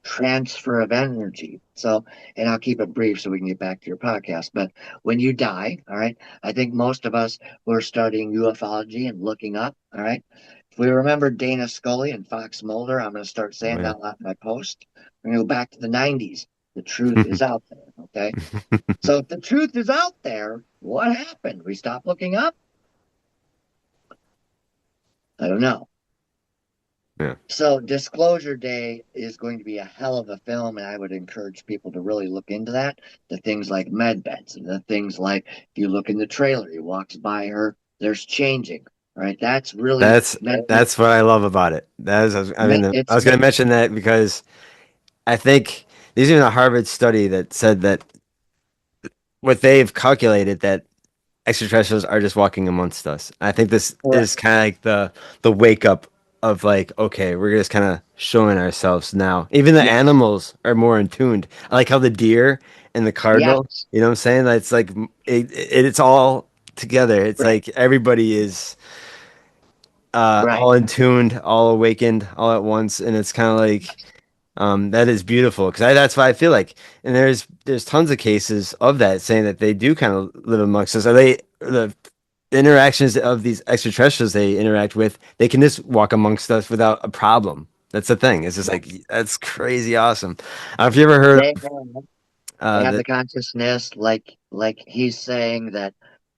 transfer of energy. So, and I'll keep it brief so we can get back to your podcast. But when you die, all right, I think most of us who are studying ufology and looking up, all right, if we remember Dana Scully and Fox Mulder, I'm going to start Oh saying yeah. that a lot in my post. We're going to go back to the 90s. The truth is out there. Okay. So if the truth is out there, what happened? We stopped looking up? I don't know. Yeah. So Disclosure Day is going to be a hell of a film, and I would encourage people to really look into that. The things like med beds, and the things like if you look in the trailer, he walks by her, there's changing. Right? That's really That's meant. that's what I love about it. That is, I mean, I It's was going to mention that because I think there's even a Harvard study that said that what they've calculated that extraterrestrials are just walking amongst us. I think this correct. is kind of like the wake up of like, okay, we're just kind of showing ourselves now. Even the Yes. animals are more in tuned. I like how the deer and the cardinal, Yes. you know what I'm saying? It's like it's all together. It's Right. like everybody is Right. all in tuned, all awakened, all at once, and it's kind of like that is beautiful because that's what I feel like. And there's tons of cases of that saying that they do kind of live amongst us. Are they the interactions of these extraterrestrials they interact with? They can just walk amongst us without a problem. That's the thing. It's just Yeah. like that's crazy awesome. Have you ever heard They of have, they have that? the consciousness, like he's saying that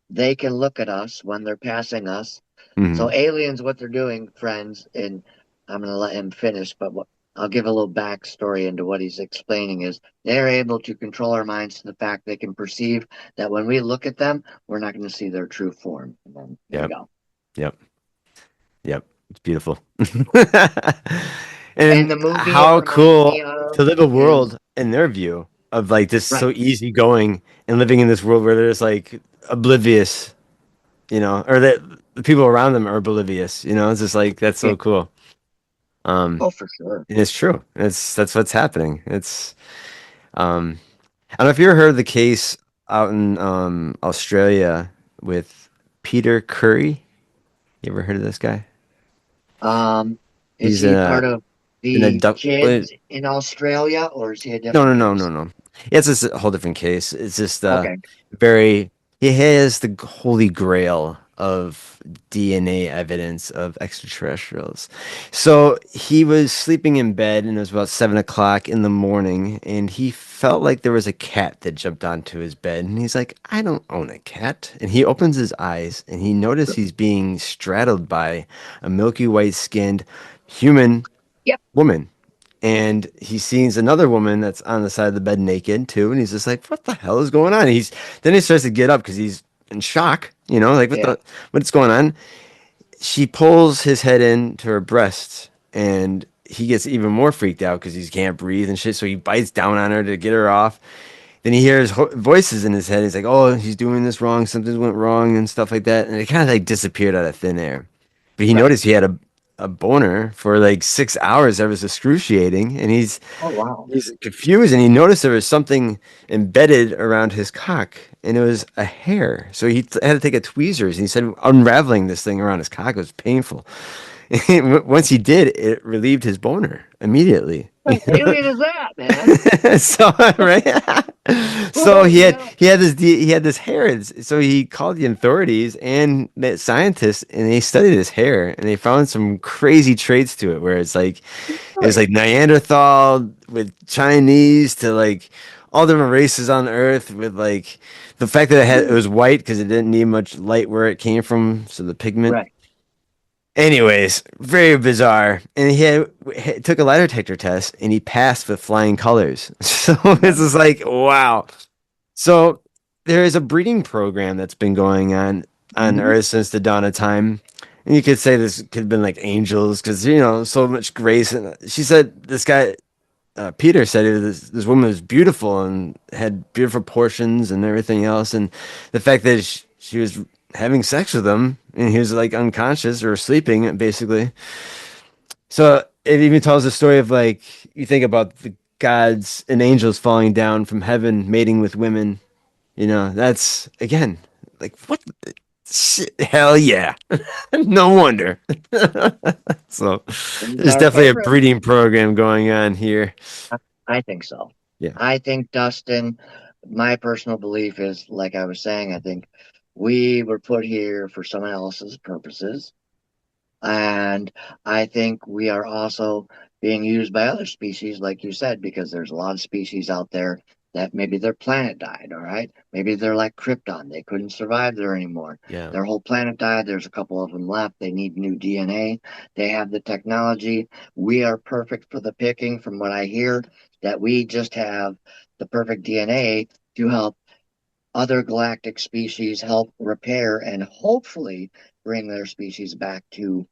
they can look at us when they're passing us. So Mhm. aliens, what they're doing, friends, and I'm going to let him finish, but I'll give a little backstory into what he's explaining is they're able to control our minds to the fact they can perceive that when we look at them, we're not going to see their true form. And then there you Yep. go. Yep. Yep. It's beautiful. And And the movie it how reminds me cool of to live a is world in their view of like just right. so easygoing and living in this world where they're just like oblivious, or that the people around them are oblivious, it's just like that's Yeah. so cool. Um, Oh, for sure. and it's true. That's what's happening. Um, I don't know if you ever heard of the case out in Australia with Peter Curry. You ever heard of this guy? Um, is He's he part of an the adult. kids in Australia or is he a No, no, different no, no, case? no. Yeah, it's just a whole different case. It's just Okay. very he has the holy grail of DNA evidence of extraterrestrials. So he was sleeping in bed and it was about 7 o'clock in the morning and he felt like there was a cat that jumped onto his bed and he's like, I don't own a cat. And he opens his eyes and he noticed he's being straddled by a milky white skinned human Yep. woman. And he sees another woman that's on the side of the bed naked too, and he's just like, "What the hell is going on?" Then he starts to get up because he's in shock, like Yeah. what's going on? She pulls his head into her breast, and he gets even more freaked out because he can't breathe and shit. So he bites down on her to get her off. Then he hears voices in his head. He's like, "Oh, he's doing this wrong. Something went wrong and stuff like that." And it kind of like disappeared out of thin air. But he Right. noticed he had a boner for like 6 hours. That was excruciating, and Oh, wow. he's confused, and he noticed there was something embedded around his cock, and it was a hair. So he had to take a tweezers, and he said unraveling this thing around his cock was painful. Once he did, it relieved his boner immediately. What alien is that, man? So right, so Holy hell. he had this hair. So he called the authorities and met scientists, and they studied his hair, and they found some crazy traits to it, where it was Really? like Neanderthal with Chinese to like all different races on Earth with like the fact that it was white because it didn't need much light where it came from, so the pigment. Right. Anyways, very bizarre. And he took a lie detector test and he passed with flying colors. So it's Nice. just like, wow. So there is a breeding program that's been going on Mhm. Earth since the dawn of time. And you could say this could have been like angels because, so much grace. And she said, this guy, Peter said this woman was beautiful and had beautiful proportions and everything else. And the fact that she was having sex with him and he was like unconscious or sleeping basically. So it even tells the story of like you think about the gods and angels falling down from heaven, mating with women. That's again like what shit, hell yeah. No wonder. So He's there's our definitely a favorite. breeding program going on here. I I think so. Yeah. I think, Dustin, my personal belief is, like I was saying, I think we were put here for someone else's purposes. And I think we are also being used by other species, like you said, because there's a lot of species out there that maybe their planet died, all right? Maybe they're like Krypton. They couldn't survive there anymore. Yeah. Their whole planet died. There's a couple of them left. They need new DNA. They have the technology. We are perfect for the picking, from what I hear, that we just have the perfect DNA to help other galactic species help repair and hopefully bring their species back to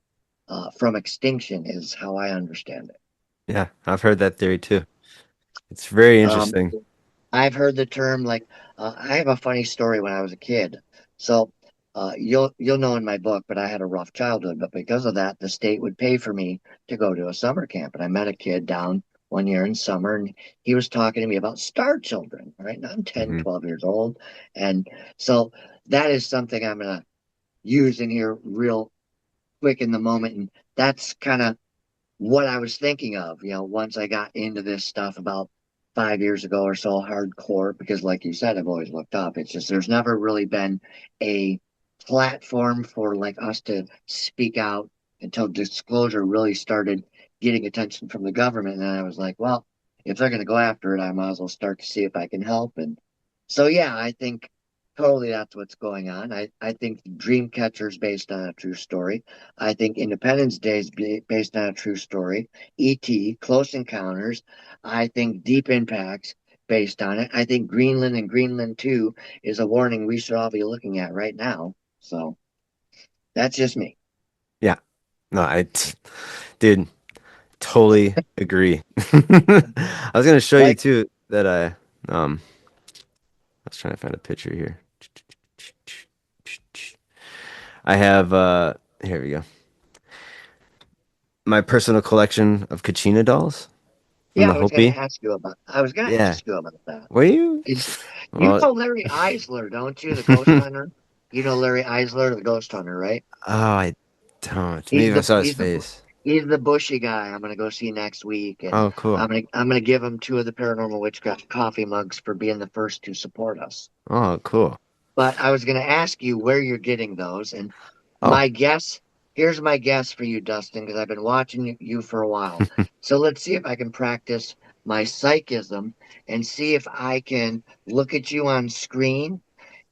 from extinction, is how I understand it. Yeah, I've heard that theory too. It's very Um, interesting. I've heard the term like I have a funny story when I was a kid. So you'll know in my book, but I had a rough childhood. But because of that, the state would pay for me to go to a summer camp. And I met a kid down one year in summer, and he was talking to me about star children. All right, now I'm 10, Hmm. 12 years old, and so that is something I'm gonna use in here real quick in the moment, and that's kind of what I was thinking of, once I got into this stuff about 5 years ago or so, hardcore, because like you said, I've always looked up. It's just there's never really been a platform for like us to speak out until disclosure really started getting attention from the government. And I was like, well, if they're going to go after it, I might as well start to see if I can help. And so, yeah, I think totally that's what's going on. I think Dreamcatcher's based on a true story. I think Independence Day is based on a true story. E.T., Close Encounters. I think Deep Impact's based on it. I think Greenland and Greenland 2 is a warning we should all be looking at right now. So that's just me. Yeah. No, dude, totally agree. I was gonna show you Like, too that I was trying to find a picture here. I have here we go. My personal collection of Kachina dolls from yeah, the Hopi. I was gonna Yeah. ask you about that. Were you? Is you Well, know Larry Eisler, don't you, the ghost hunter? You know Larry Eisler, the ghost hunter, right? oh, I don't. He's Maybe if I the saw his he's the face. he's the bushy guy I'm gonna go see next week, and Oh, cool. I'm gonna give him two of the Paranormal Witchcraft coffee mugs for being the first to support us. Oh, cool. But I was gonna ask you where you're getting those, and Oh, my guess here's my guess for you, Dustin, because I've been watching you for a while. So let's see if I can practice my psychism and see if I can look at you on screen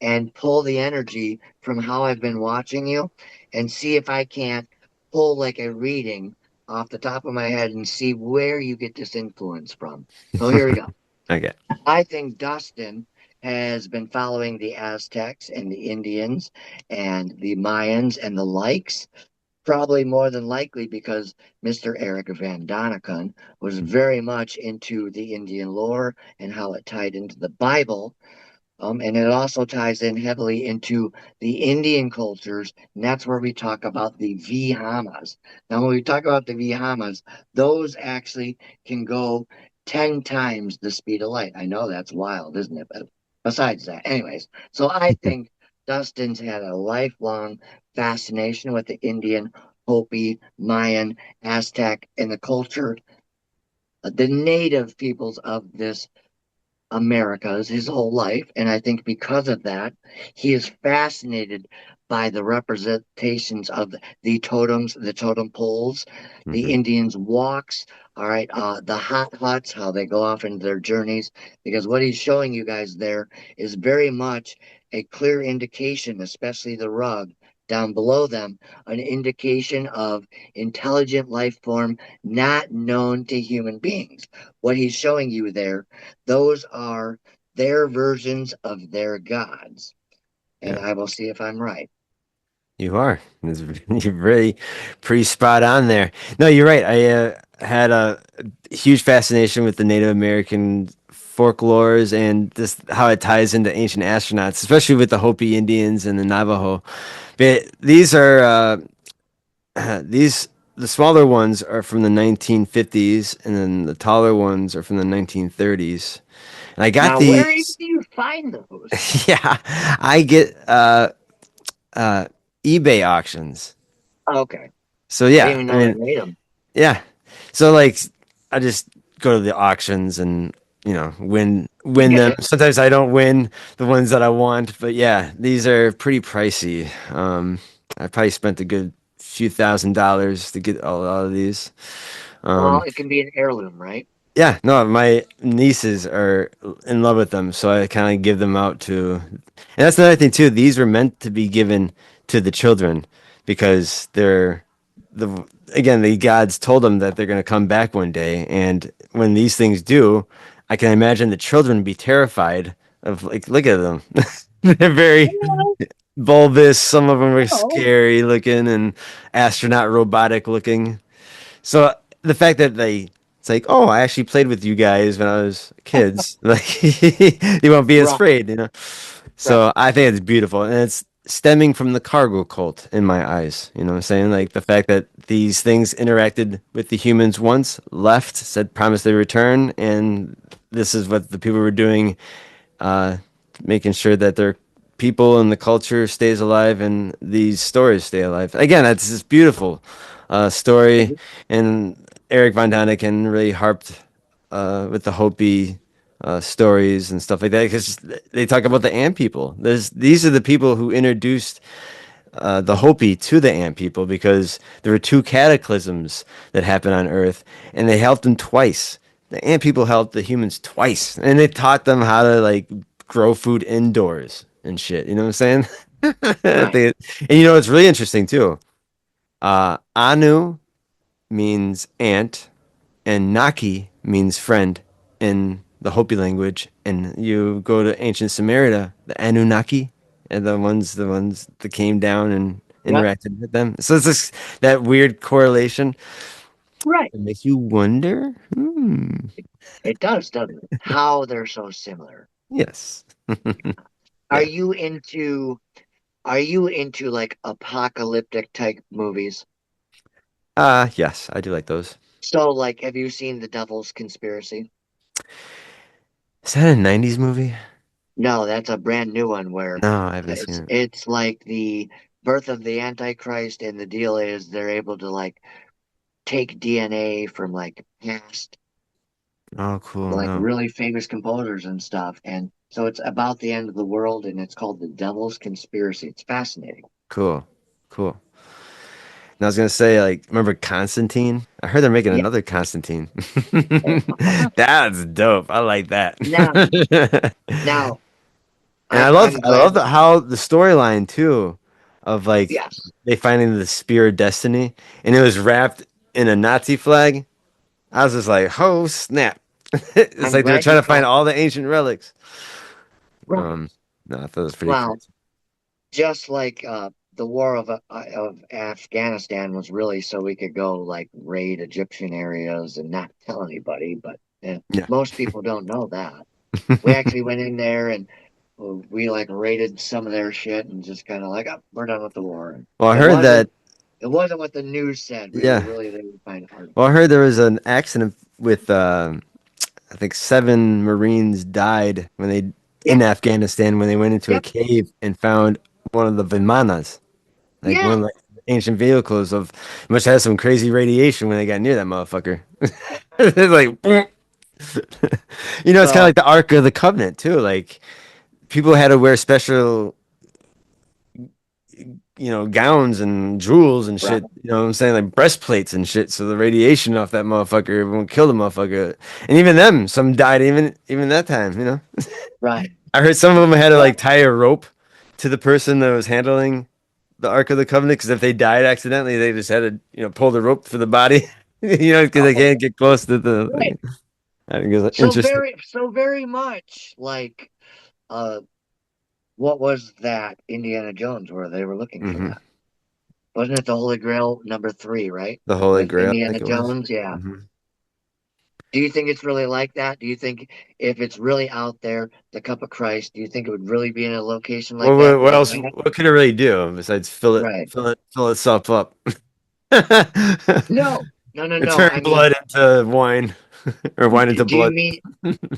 and pull the energy from how I've been watching you and see if I can't pull like a reading off the top of my head and see where you get this influence from. So here we go. okay. I think Dustin has been following the Aztecs and the Indians and the Mayans and the likes, probably more than likely because Mr. Eric Van Daniken was very much into the Indian lore and how it tied into the Bible, and it also ties in heavily into the Indian cultures, and that's where we talk about the Vihamas. Now, when we talk about the Vihamas, those actually can go 10 times the speed of light. I know that's wild, isn't it? But besides that, anyways, so I think Dustin's had a lifelong fascination with the Indian, Hopi, Mayan, Aztec, and the culture, the native peoples of this Americas his whole life. And I think because of that, he is fascinated by the representations of the totems, the totem poles, the Hmm. Indians' walks, all right, the hot huts, how they go off into their journeys. Because what he's showing you guys there is very much a clear indication, especially the rug down below them, an indication of intelligent life form not known to human beings. What he's showing you there, those are their versions of their gods. And Yeah. I will see if I'm right. You are. You're really pretty spot on there. No, you're right. I had a huge fascination with the Native American folklores and just how it ties into ancient astronauts, especially with the Hopi Indians and the Navajo. But these are these the smaller ones are from the 1950s, and then the taller ones are from the 1930s. And I got Now, where do these. you find those? Yeah, I get uh, eBay auctions. Okay. So I didn't yeah, even I know they mean, made them. yeah. So like I just go to the auctions and win Get them. it? Sometimes I don't win the ones that I want, but yeah, these are pretty pricey. I probably spent a good few $1,000s to get a lot of these. Well, Um, it can be an heirloom, right? Yeah, no, my nieces are in love with them, so I kind of give them out to. And that's another thing too. These were meant to be given to the children because they're the again the gods told them that they're going to come back one day, and when these things do, I can imagine the children be terrified of like look at them. They're very Well, bulbous. Some of them are no. scary looking and astronaut robotic looking. So the fact that it's like, oh, I actually played with you guys when I was kids. Like, you won't be as Right, afraid, you know? right, So I think it's beautiful. And it's stemming from the cargo cult in my eyes. You know what I'm saying? Like the fact that these things interacted with the humans once, left, said promise they return. And this is what the people were doing, uh, making sure that their people and the culture stays alive and these stories stay alive. Again, that's this beautiful story, mhm, and Eric Von Daniken really harped with the Hopi stories and stuff like that because they talk about the Ant people. These are the people who introduced the Hopi to the Ant people because there were two cataclysms that happened on Earth, and they helped them twice. The Ant people helped the humans twice, and they taught them how to like grow food indoors and shit. You know what I'm saying? right, And you know it's really interesting too. Anu means ant, and Naki means friend in the Hopi language. And you go to ancient Sumeria, the Anunnaki, and the ones that came down and yep, interacted with them. So it's this that weird correlation. right. It makes you wonder. Hmm. It does, doesn't it? How they're so similar. Yes. Are Yeah. you into are you into like apocalyptic type movies? Yes, I do like those. So like have you seen The Devil's Conspiracy? Is that a '90s movie? No, that's a brand new one where No, I haven't seen it's it. it's like the birth of the Antichrist, and the deal is they're able to like take DNA from like past Oh, cool. like No, really famous composers and stuff. And so it's about the end of the world, and it's called The Devil's Conspiracy. It's fascinating. cool, cool. And I was gonna say, like, remember Constantine? I heard they're making Yeah. another Constantine. That's dope. I like that. Now, now And I'm I love glad. how the storyline too, of like Yes. they finding the spear of destiny, and it was wrapped in a Nazi flag. I was just like, oh snap! It's I'm like they were glad trying you to find caught all the ancient relics. right. Um, no, I thought it was pretty Well, crazy. just like the war of Afghanistan was really so we could go like raid Egyptian areas and not tell anybody, but Yeah. most people don't know that. We actually went in there and we like raided some of their shit and just kind of like, oh, we're done with the war. Well, I It heard wasn't that. it wasn't what the news said. We were Yeah. really there to find art. Well, I heard there was an accident with I think 7 Marines died when they Yeah, in Afghanistan when they went into a yep, cave and found one of the Vimanas, like one yeah. of the ancient vehicles of must have some crazy radiation when they got near that motherfucker. It's like it's kind of So like the Ark of the Covenant too. Like people had to wear special gowns and jewels and right, shit. You know what I'm saying? Like breastplates and shit. So the radiation off that motherfucker won't kill the motherfucker. And even them, some died even that time. right. I heard some of them had to Well, like tie a rope to the person that was handling the Ark of the Covenant because if they died accidentally, they just had to, pull the rope for the body. Because they oh, can't get close to the right. thing. I think it's So interesting. very much like uh, what was that Indiana Jones where they were looking for Hmm. that? Wasn't it the Holy Grail number 3, right? The Holy With Grail, I Indiana think it was. Jones, yeah. Hmm. Do you think it's really like that? Do you think if it's really out there, the Cup of Christ, do you think it would really be in a location like Well, that what like else? that? What could it really do besides Right. fill itself up, No, no, no, and no. turn I mean, blood into wine, or wine into do you blood? mean?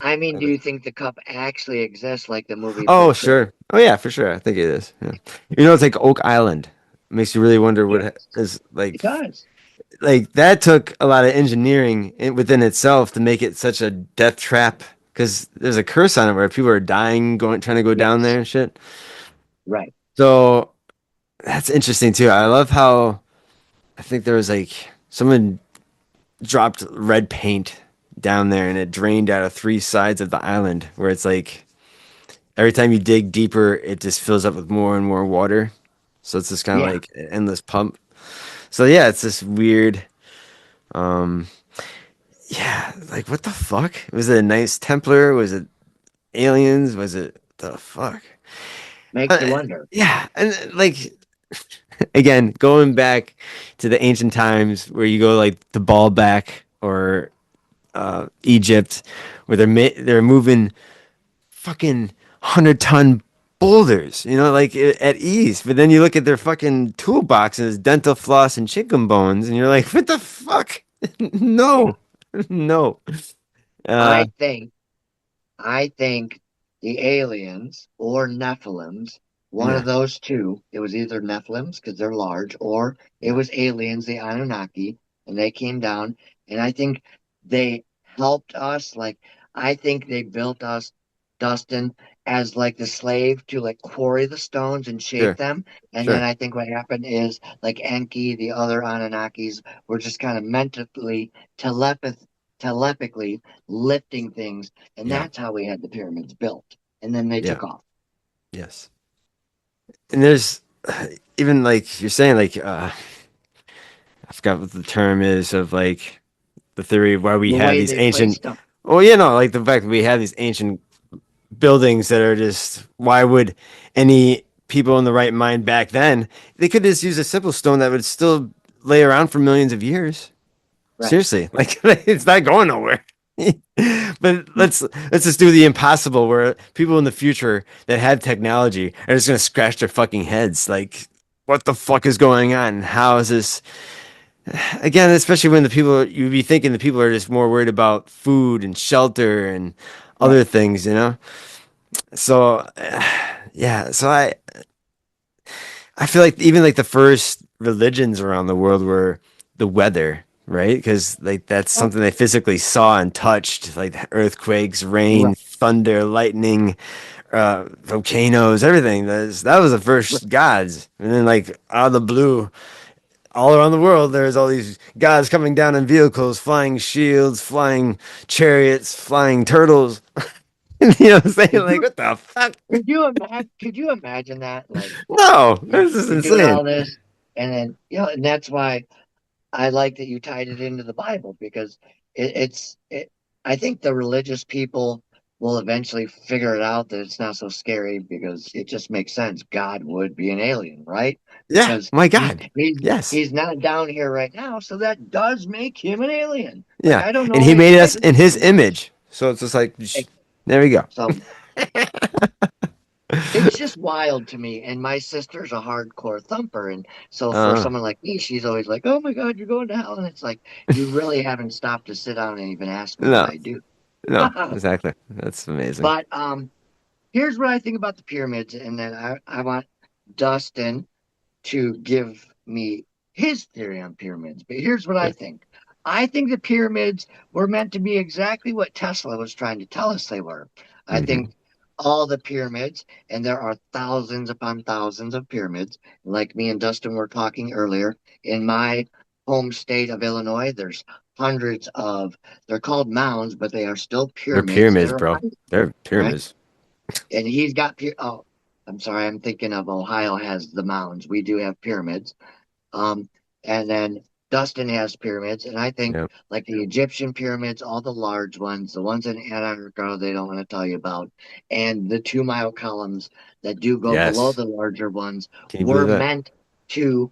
I mean, do you think the cup actually exists like the movie Oh, portrayed? sure. Oh, yeah, for sure. I think it is. Yeah. It's like Oak Island. Makes you really wonder what Yes, is it does. like that took a lot of engineering within itself to make it such a death trap because there's a curse on it where people are dying going trying to go down there Yes, and shit. right. So that's interesting too. I love how I think there was like someone dropped red paint down there, and it drained out of three sides of the island, where it's like every time you dig deeper, it just fills up with more and more water. So it's just kind of Yeah, like an endless pump. So yeah, it's this weird. Um, yeah, like what the fuck? Was it a Knights Templar? Was it aliens? Was it the fuck? makes Uh, you wonder. yeah, and like again, going back to the ancient times where you go like the Baalbek or Egypt, where they're moving fucking 100-ton boulders, like at ease. But then you look at their fucking toolboxes, dental floss and chicken bones, and you're like, what the fuck? Yeah. No, no. Uh, I think I think the aliens or Nephilims, one of yeah, those two, it was either Nephilims because they're large, or it yeah, was aliens, the Anunnaki, and they came down. And I think they helped us. Like, I think they built us, Dustin, as like the slave to like quarry the stones and shape sure, them. And then sure, I think what happened is like Enki, the other Anunnakis, were just kind of mentally, telepathically lifting things, and yeah, that's how we had the pyramids built. And then they yeah, took off. yes. And there's even like you're saying, like I forgot what the term is of like the theory of why we The have way these they ancient. placed them. Well, like the fact that we have these ancient buildings that are just. Why would any people in the right mind back then? They could just use a simple stone that would still lay around for millions of years. Right. Seriously, like it's not going nowhere. But let's just do the impossible, where people in the future that have technology are just gonna scratch their fucking heads, like, what the fuck is going on? How is this? Again, especially when you'd be thinking the people are just more worried about food and shelter and Right. other things. So, yeah. So I feel like even like the first religions around the world were the weather, right? Because like that's Oh, something they physically saw and touched, like earthquakes, rain, right. thunder, lightning, volcanoes, everything. That was the Right. first gods, and then like out of the blue, all around the world, there's all these gods coming down in vehicles, flying shields, flying chariots, flying turtles. What I'm saying? Could Like, you what the fuck? could you imagine that? Like No, you're, this is you're doing insane. all this, and then and that's why I like that you tied it into the Bible, because it. I think the religious people will eventually figure it out that it's not so scary, because it just makes sense. God would be an alien, right? Yeah, Because my he's God. he's Yes. he's not down here right now, so that does make him an alien. Like, Yeah. I don't And know he if made I us can in his confirm that. image. So it's just like, there we go. So it's just wild to me. And my sister's a hardcore thumper. And so for Uh, someone like me, she's always like, oh my God, you're going to hell. And it's like, you really haven't stopped to sit down and even ask me what no, I do. no, exactly. That's amazing. But here's what I think about the pyramids. And then I want Dustin to give me his theory on pyramids. But here's what I Sure. think. I think the pyramids were meant to be exactly what Tesla was trying to tell us they were. I Hmm. think all the pyramids, and there are thousands upon thousands of pyramids, like me and Dustin were talking earlier, in my home state of Illinois, there's hundreds of, they're called mounds, but they are still They're pyramids that pyramids, are bro. high, They're right? pyramids. And he's got, oh, I'm sorry, I'm thinking of Ohio has the mounds. We do have pyramids. Um, and then Dustin has pyramids, and I think Yep. like the Egyptian pyramids, all the large ones, the ones in Antarctica they don't want to tell you about, and the 2 mile columns that do go below Yes. the larger ones Can you were believe that? meant to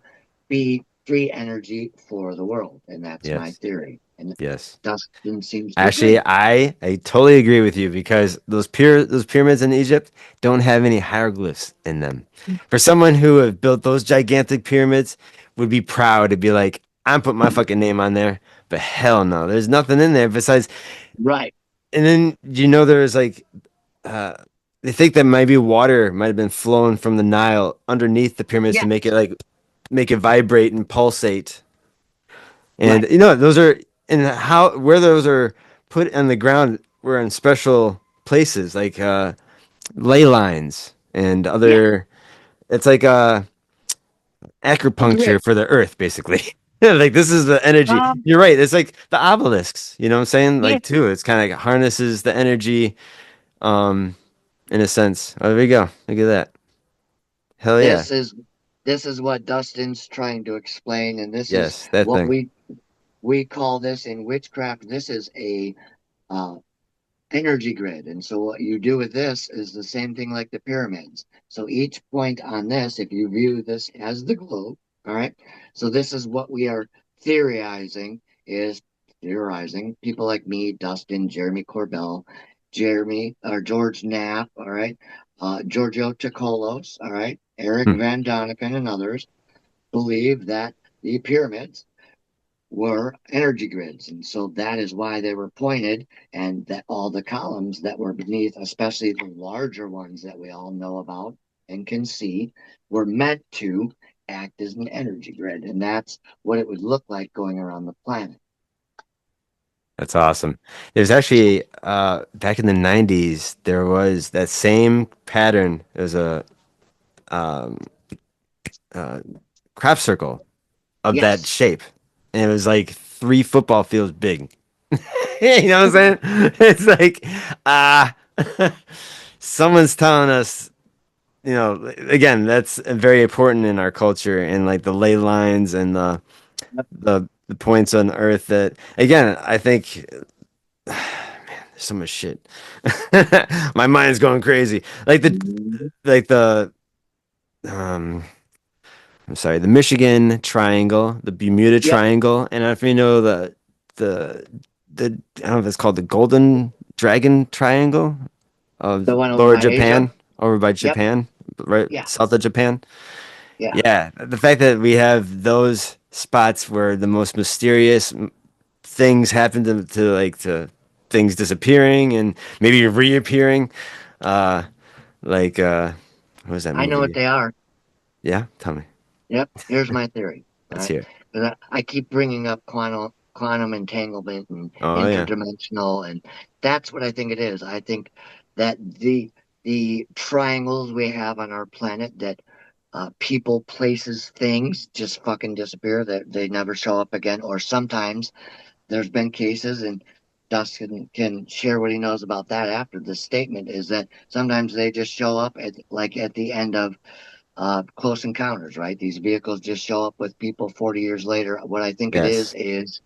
be free energy for the world, and that's my Yes. theory. And Yes. Dustin seems to Actually, agree. I totally agree with you because those pyramids in Egypt don't have any hieroglyphs in them. For someone who have built those gigantic pyramids, would be proud to be like, I'm putting my fucking name on there. But hell no, there's nothing in there besides. Right. And then there's like, uh, they think that maybe water might have been flowing from the Nile underneath the pyramids to Yeah. make it vibrate and pulsate. And Right. those are and how where those are put on the ground were in special places like ley lines and Yeah. other. It's like A acupuncture grid. for the earth, basically. Like this is the energy. Um, You're right. It's like the obelisks. You know what I'm saying? yeah, Like too. It's kind of like harnesses the energy. Um, in a sense. Oh, there we go. Look at that. Hell yeah. this is this is what Dustin's trying to explain, and this is Yes, that what thing. we call this in witchcraft. This is a uh, energy grid. And so what you do with this is the same thing like the pyramids. So each point on this, if you view this as the globe, all right. So this is what we are theorizing is theorizing. People like me, Dustin, Jeremy Corbell, Jeremy or George Knapp, all right, Giorgio Tsoukalos, all right, Eric Hmm. Van Doniken and others believe that the pyramids were energy grids. And so that is why they were pointed, and that all the columns that were beneath, especially the larger ones that we all know about and can see, were meant to act as an energy grid. And that's what it would look like going around the planet. That's awesome. There's actually back in the 90s there was that same pattern. There's a um craft circle of that Yes. shape. And it was like 3 football fields big. You know what I'm saying? It's like ah someone's telling us, you know, again, that's very important in our culture and like the ley lines and the points on earth that again, I think there's so much shit. My mind's going crazy. Like the um I'm sorry, the Michigan Triangle, the Bermuda Yep. Triangle, and if you know the the I don't know if it's called the Golden Dragon Triangle The of one over Lower by Asia. Japan, over by Yep. Japan, right Yeah. south of Japan. Yeah. Yeah, the fact that we have those spots where the most mysterious things happen to things disappearing and maybe reappearing, uh, like what was that I know what movie? they are. Yeah, tell me. Yep. Here's my theory. All Let's right. hear it. 'Cause I keep bringing up quantum entanglement and Oh yeah, interdimensional, and that's what I think it is. I think that the triangles we have on our planet that people, places, things just fucking disappear. That they never show up again. Or sometimes there's been cases, and Dustin can share what he knows about that after the statement is that sometimes they just show up at like at the end of close encounters, right? These vehicles just show up with people 40 years later. What I think it yes, is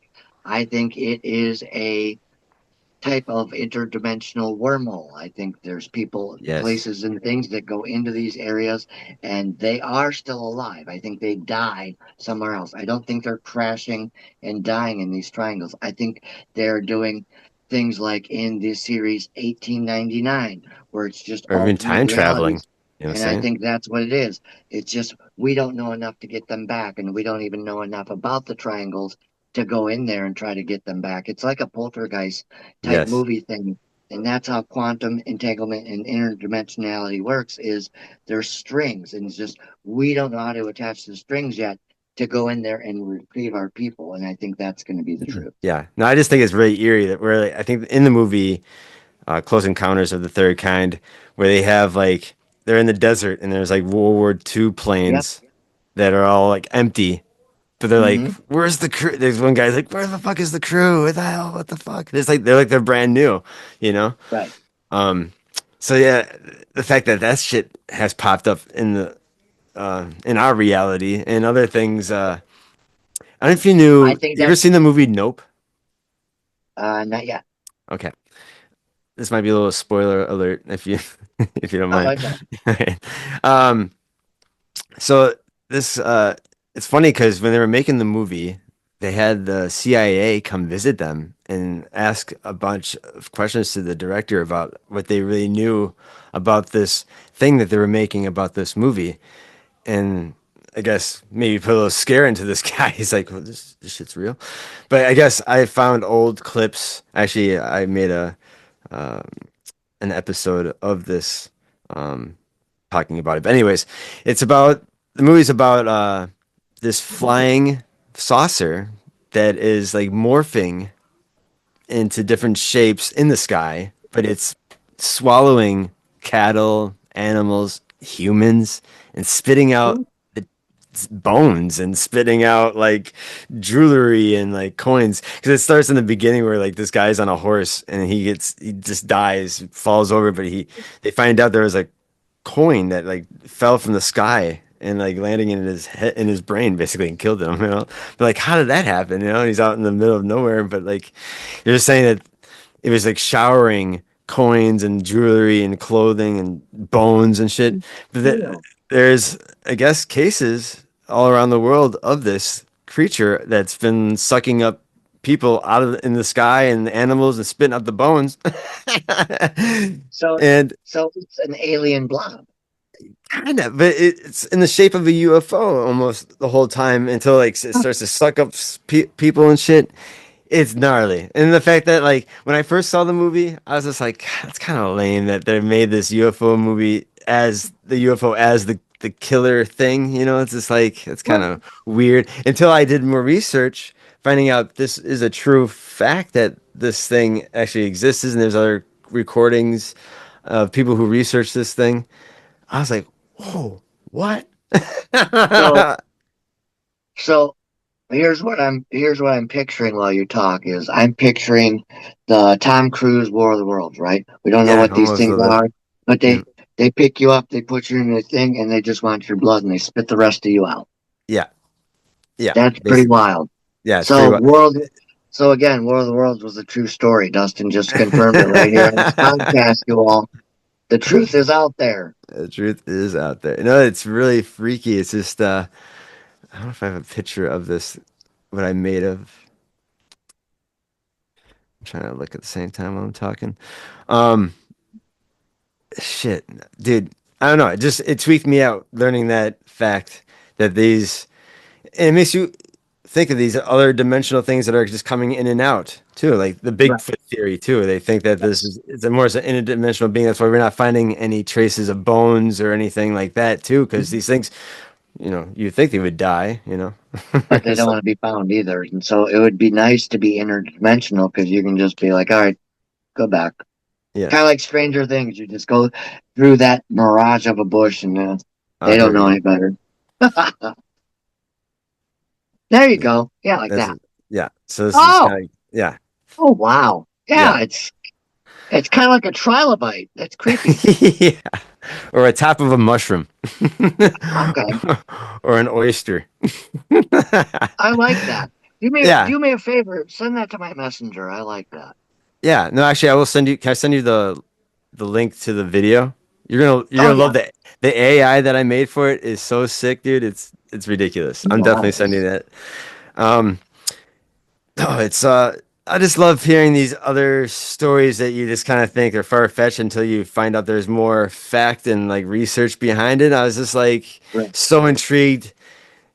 I think it is a type of interdimensional wormhole. I think there's people, yes. places, and things that go into these areas and they are still alive. I think they died somewhere else. I don't think they're crashing and dying in these triangles. I think they're doing things like in this series 1899, where it's just Or even alternate time traveling. realities. You know what And I'm I saying? think that's what it is. It's just we don't know enough to get them back, and we don't even know enough about the triangles to go in there and try to get them back. It's like a poltergeist type Yes. movie thing. And that's how quantum entanglement and interdimensionality works is there's strings and it's just we don't know how to attach the strings yet to go in there and retrieve our people. And I think that's going to be the truth. Yeah. No, I just think it's really eerie that we're like, I think in the movie Close Encounters of the Third Kind, where they have like they're in the desert and there's like World War II Yep. planes that are all like empty. But they're like, Mm-hmm. "Where's the crew?" There's one guy's like, "Where the fuck is the crew? What the hell? What the fuck?" It's like they're brand new, you know. Right. Um, so yeah, the fact that that shit has popped up in our reality and other things. I don't know if you I knew. think You ever that, seen the movie Nope? not yet. Okay, this might be a little spoiler alert if you if you don't Oh, mind. it's all um, so this it's funny because when they were making the movie, they had the CIA come visit them and ask a bunch of questions to the director about what they really knew about this thing that they were making about this movie. And I guess maybe put a little scare into this guy. He's like, well, this shit's real. But I guess I found old clips. Actually, I made a an episode of this um, talking about it. But anyways, it's about the movie's about this flying saucer that is like morphing into different shapes in the sky, but it's swallowing cattle, animals, humans, and spitting out right. the bones and spitting out like jewelry and like coins. Because it starts in the beginning where like this guy's on a horse and he just dies, falls over, but they find out there was a coin that like fell from the sky and like landing in his head, in his brain basically, and killed him, you know. But like, how did that happen? You know, he's out in the middle of nowhere, but like you're just saying that it was like showering coins and jewelry and clothing and bones and shit. But Yeah. there's, I guess, cases all around the world of this creature that's been sucking up people out of in the sky and animals and spitting up the bones. So, And so it's an alien blob. kind of, but it's in the shape of a UFO almost the whole time until like it starts to suck up people and shit. It's gnarly. And the fact that like when I first saw the movie, I was just like, that's kind of lame that they made this UFO movie as the UFO as the killer thing. You know, it's just like it's kind Well, of weird. Until I did more research, finding out this is a true fact that this thing actually exists, and there's other recordings of people who researched this thing. I was like, whoa, what? so, so here's what I'm picturing while you talk is I'm picturing the Tom Cruise War of the Worlds, right? We don't know Yeah, what these almost a things little bit. are, but Yeah, they pick you up, they put you in the thing, and they just want your blood and they spit the rest of you out. yeah, yeah, That's pretty basically. wild. Yeah, it's pretty So well. world so again, War of the Worlds was a true story. Dustin just confirmed it right here on this podcast, you all. The truth is out there. The truth is out there. No, it's really freaky. It's just I don't know if I have a picture of this, what I made of. I'm trying to look at the same time while I'm talking. Um, shit, dude. I don't know. It tweaked me out learning that fact that these and it makes you think of these other dimensional things that are just coming in and out too, like the Right. Bigfoot theory too. They think that this Yes. is it's a more as an interdimensional being. That's why we're not finding any traces of bones or anything like that too, because these things, you know, you think they would die, you know. But they don't So, want to be found either. And so it would be nice to be interdimensional because you can just be like, all right, go back. yeah. Kind of like Stranger Things. You just go through that mirage of a bush and they Here don't we know go. any better. There you Yeah. go. Yeah, like That's that. yeah. So this is Oh, kind of yeah. oh, wow. Yeah. Yeah, it's kind of like a trilobite. That's creepy. Yeah. Or a top of a mushroom. Okay, Or an oyster. I like that. Yeah. Do me a favor. Send that to my messenger. I like that. Yeah. No, actually I will send you, can I send you the link to the video? You're Oh gonna love yeah, the AI that I made for it is so sick, dude. It's ridiculous. I'm definitely sending nice. that. Um no, it's I just love hearing these other stories that you just kind of think are far-fetched until you find out there's more fact and like research behind it. I was just like Right. so intrigued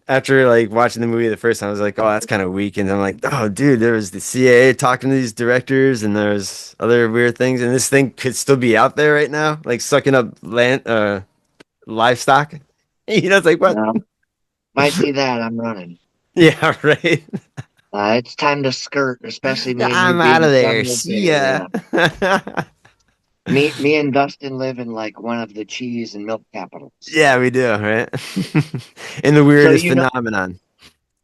after like watching the movie the first time. I was like, oh, that's kind of weak. And I'm like, oh, dude, there was the CIA talking to these directors, and there's other weird things, and this thing could still be out there right now, like sucking up land, livestock. You know, it's like what? Now, if I see that, I'm running. Yeah, right. It's time to skirt, especially me and you I'm out of being there. done with See there. ya. Yeah. Me and Dustin live in like one of the cheese and milk capitals. Yeah, So, we do, right? And the so weirdest you know, phenomenon.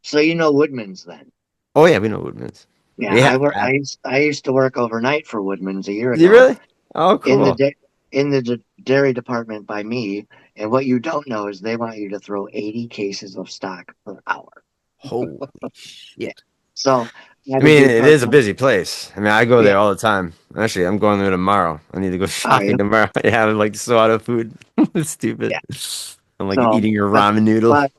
so you know Woodman's then. Oh yeah, we know Woodman's. Yeah, We have I that. used to work overnight for Woodman's a year You ago really? Oh, in the cool. da- in the dairy department by me. And what you don't know is they want you to throw 80 cases of stock per hour. Holy Yeah. shit. So I had I to mean, do it part is a time. busy place. I mean, I go Yeah. there all the time. Actually, I'm going there tomorrow. I need to go Oh shopping yeah. tomorrow. Yeah, I'm like so out of food. It's stupid. Yeah. I'm like So, eating your but ramen noodle. but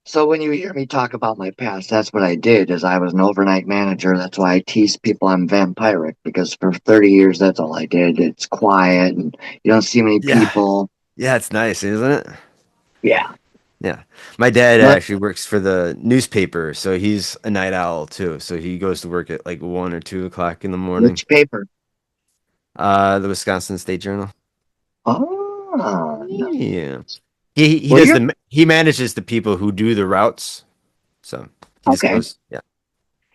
so when you hear me talk about my past, that's what I did. Is I was an overnight manager. That's why I tease people I'm vampiric because for 30 years that's all I did. It's quiet and you don't see many Yeah. people. Yeah, it's nice, isn't it? Yeah. Yeah. My dad But actually works for the newspaper, so he's a night owl too. So he goes to work at like 1 or 2 o'clock in the morning. which paper? The Wisconsin State Journal. Oh, no. Yeah. He Well, does you're he manages the people who do the routes. So he just okay. goes, yeah.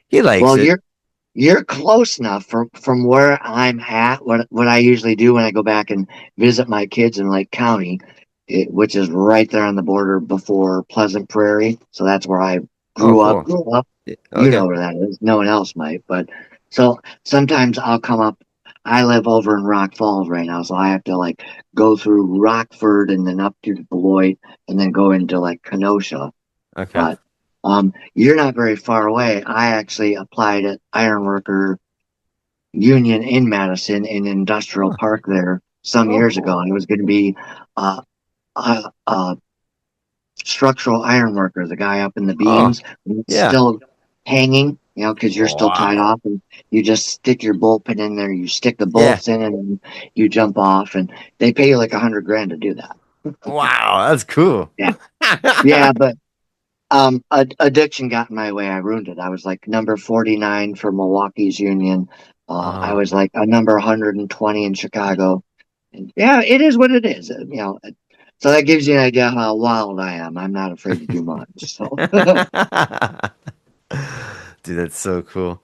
He likes Well, it. you're close enough from where I'm at. What I usually do when I go back and visit my kids in Lake County which is right there on the border before Pleasant Prairie. So that's where I Oh, grew up. cool. Grew up. Yeah, You okay. know where that is. No one else might. But so sometimes I'll come up. I live over in Rock Falls right now, so I have to like go through Rockford and then up to Beloit and then go into like Kenosha. Okay. But you're not very far away. I actually applied at Ironworker Union in Madison in Industrial Oh, Park there some oh, years ago. cool. And it was going to be uh, a structural iron worker, the guy up in the Oh, beams. It's yeah. still hanging, because you're still tied Wow. off, and you just stick your bolt pin in there. You stick the Yeah. bolts in, and you jump off, and they pay you like 100 grand to do that. Wow, that's cool. Yeah, yeah, but addiction got in my way. I ruined it. I was like number 49 for Milwaukee's Union. I Oh, was like a number 120 in Chicago. And yeah, it is what it is. So that gives you an idea how wild I am. I'm not afraid to do much. So, dude, that's so cool.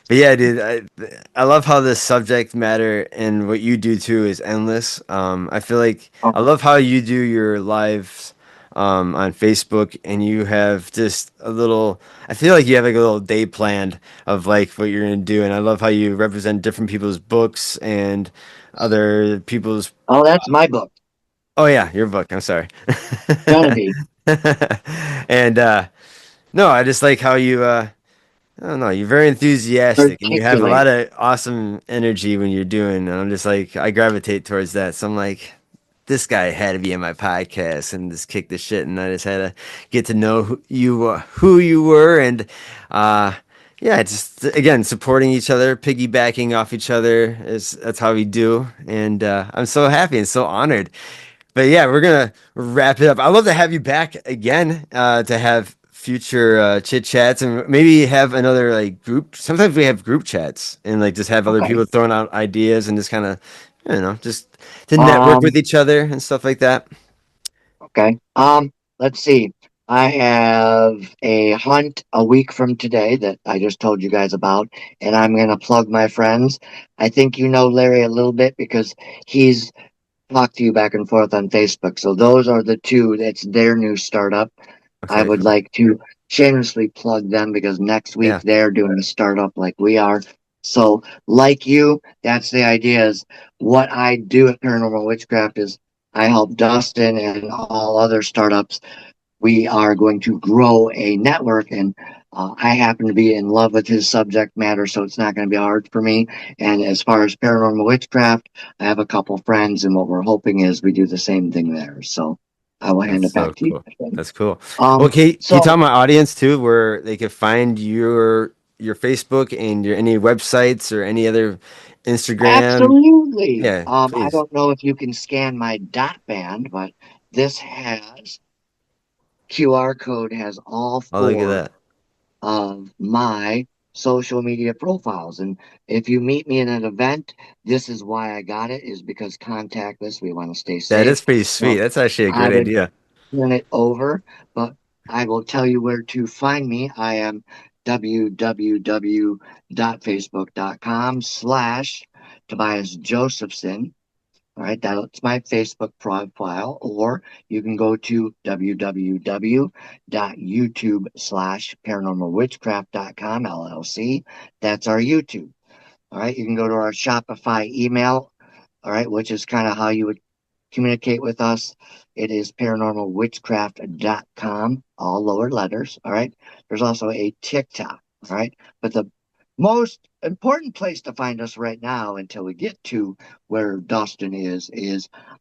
But yeah, dude, I love how this subject matter and what you do too is endless. I feel like I okay. love how you do your lives on Facebook, and you have just a little. I feel like you have like a little day planned of like what you're gonna do, and I love how you represent different people's books and other people's. Oh, that's my book. Oh yeah, your book. I'm sorry. Gonna be And no, I just like how you. I don't know. You're very enthusiastic and you have a articulate. lot of awesome energy when you're doing. And I'm just like, I gravitate towards that. So I'm like, this guy had to be in my podcast and just kick the shit. And I just had to get to know who you were. And, uh, yeah, just again, supporting each other, piggybacking off each other that's how we do. And, I'm so happy and so honored. But yeah, we're gonna wrap it up. I'd love to have you back again to have future chit chats and maybe have another like group. Sometimes we have group chats and like just have other Okay. people throwing out ideas and just kind of, just to network Um, with each other and stuff like that. okay. Let's see. I have a hunt a week from today that I just told you guys about, and I'm gonna plug my friends. I think you know Larry a little bit because he's talked to you back and forth on Facebook. So those are the two. It's their new startup. I Okay, would cool. like to shamelessly plug them because next week Yeah, they're doing a startup like we are. So, like you, that's the idea is what I do at Paranormal Witchcraft is I help Dustin and all other startups. We are going to grow a network, and I happen to be in love with his subject matter, so it's not going to be hard for me. And as far as Paranormal Witchcraft, I have a couple friends, and what we're hoping is we do the same thing there. So I will hand that's it back so to you. cool. That's cool. Well, Um, can you tell so my audience too where they could find your Facebook and your any websites or any other Instagram? absolutely. Yeah, I please. don't know if you can scan my dot band, but this has QR code has all Oh, look at four that. of my social media profiles. And if you meet me in an event, this is why I got it, is because contactless, we want to stay That safe. is pretty sweet. So That's actually a I great would idea. turn it over, but I will tell you where to find me. I am www.facebook.com/ Tobias Josephson. All right, that's my Facebook profile, or you can go to www.youtube/paranormalwitchcraft.com LLC. That's our YouTube. All right, you can go to our Shopify email, all right, which is kind of how you would communicate with us. It is paranormalwitchcraft.com, all lower letters. All right. There's also a TikTok. All right. But the most important place to find us right now until we get to where Dustin is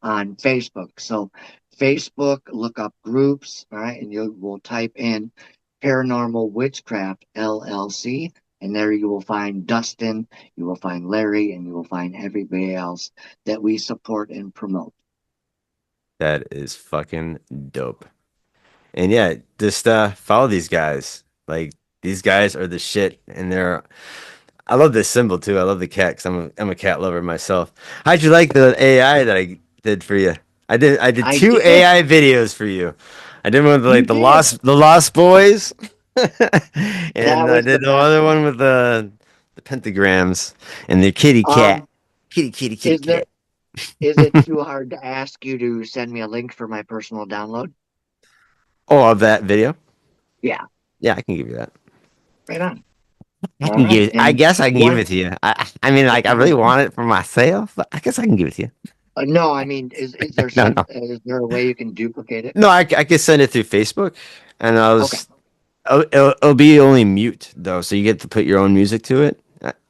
on Facebook. So, Facebook, look up groups. All right. And you will type in Paranormal Witchcraft LLC. And there you will find Dustin, you will find Larry, and you will find everybody else that we support and promote. That is fucking dope. And yeah, just follow these guys. Like these guys are the shit, and they're. I love this symbol too. I love the cat because I'm a cat lover myself. How'd you like the AI that I did for you? I did I two did. AI videos for you. I did one with You like the did. Lost Boys, That and I was the did the best other one one. with the pentagrams and the kitty cat, Um, kitty is there cat. Is it too hard to ask you to send me a link for my personal download? Oh, of that video? Yeah, Yeah, I can give you that. right on. I All can right. give. I And guess I can give one, it to you. I mean, like, I really want it for myself, but I guess I can give it to you. no, I mean, is there No, some, no, is there a way you can duplicate it? no. I can send it through Facebook, and Okay, it'll be only mute though, so you get to put your own music to it.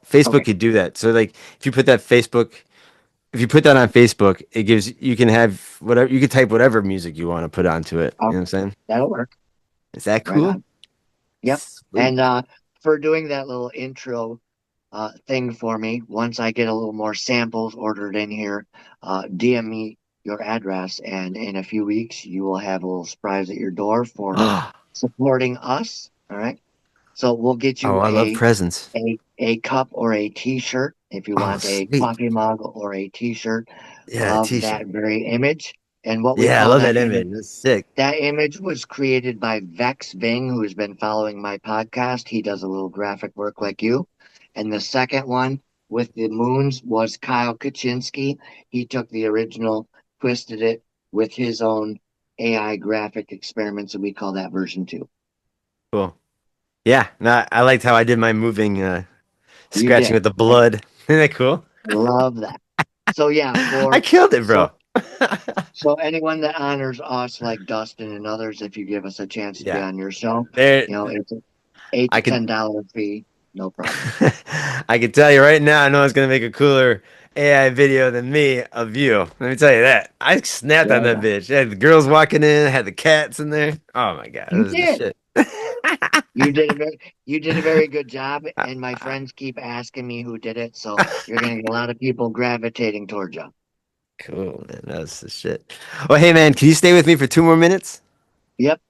Facebook okay, could do that. So like, if you put that Facebook, if you put that on Facebook, it gives you can have whatever you can type whatever music you want to put onto it. You know what okay, I'm saying? that'll work. Is that Right cool? on. Yep. Sweet. And for doing that little intro thing for me, once I get a little more samples ordered in here, DM me your address, and in a few weeks you will have a little surprise at your door for Oh, supporting us. All right. So we'll get you I love presents. a cup or a t-shirt if you Oh, want a sweet. coffee mug or a t-shirt Yeah, a of that t-shirt. very image. And what we Yeah, I call love that image. That's sick. that image was created by Vex Bing, who has been following my podcast. He does a little graphic work like you. And the second one with the moons was Kyle Kaczynski. He took the original, twisted it with his own AI graphic experiments, and we call that version two. Cool. Yeah, no, I liked how I did my moving, You scratching did. with the I blood. Isn't that cool? love that. So yeah, I killed it, so bro. so anyone that honors us like Dustin and others, if you give us a chance to be Yeah, on your show, there. it's an eight I to could. $10 fee, no problem. I can tell you right now. I know it's gonna make a cooler AI video than me of you. Let me tell you that. I snapped on Right that on. bitch. I had the girls walking in. I had the cats in there. Oh my god, You this is the did. shit. You did a very good job, and my friends keep asking me who did it, so you're gonna get a lot of people gravitating towards you. Cool, man. That's the shit. Well, hey, man, can you stay with me for 2 more minutes? Yep,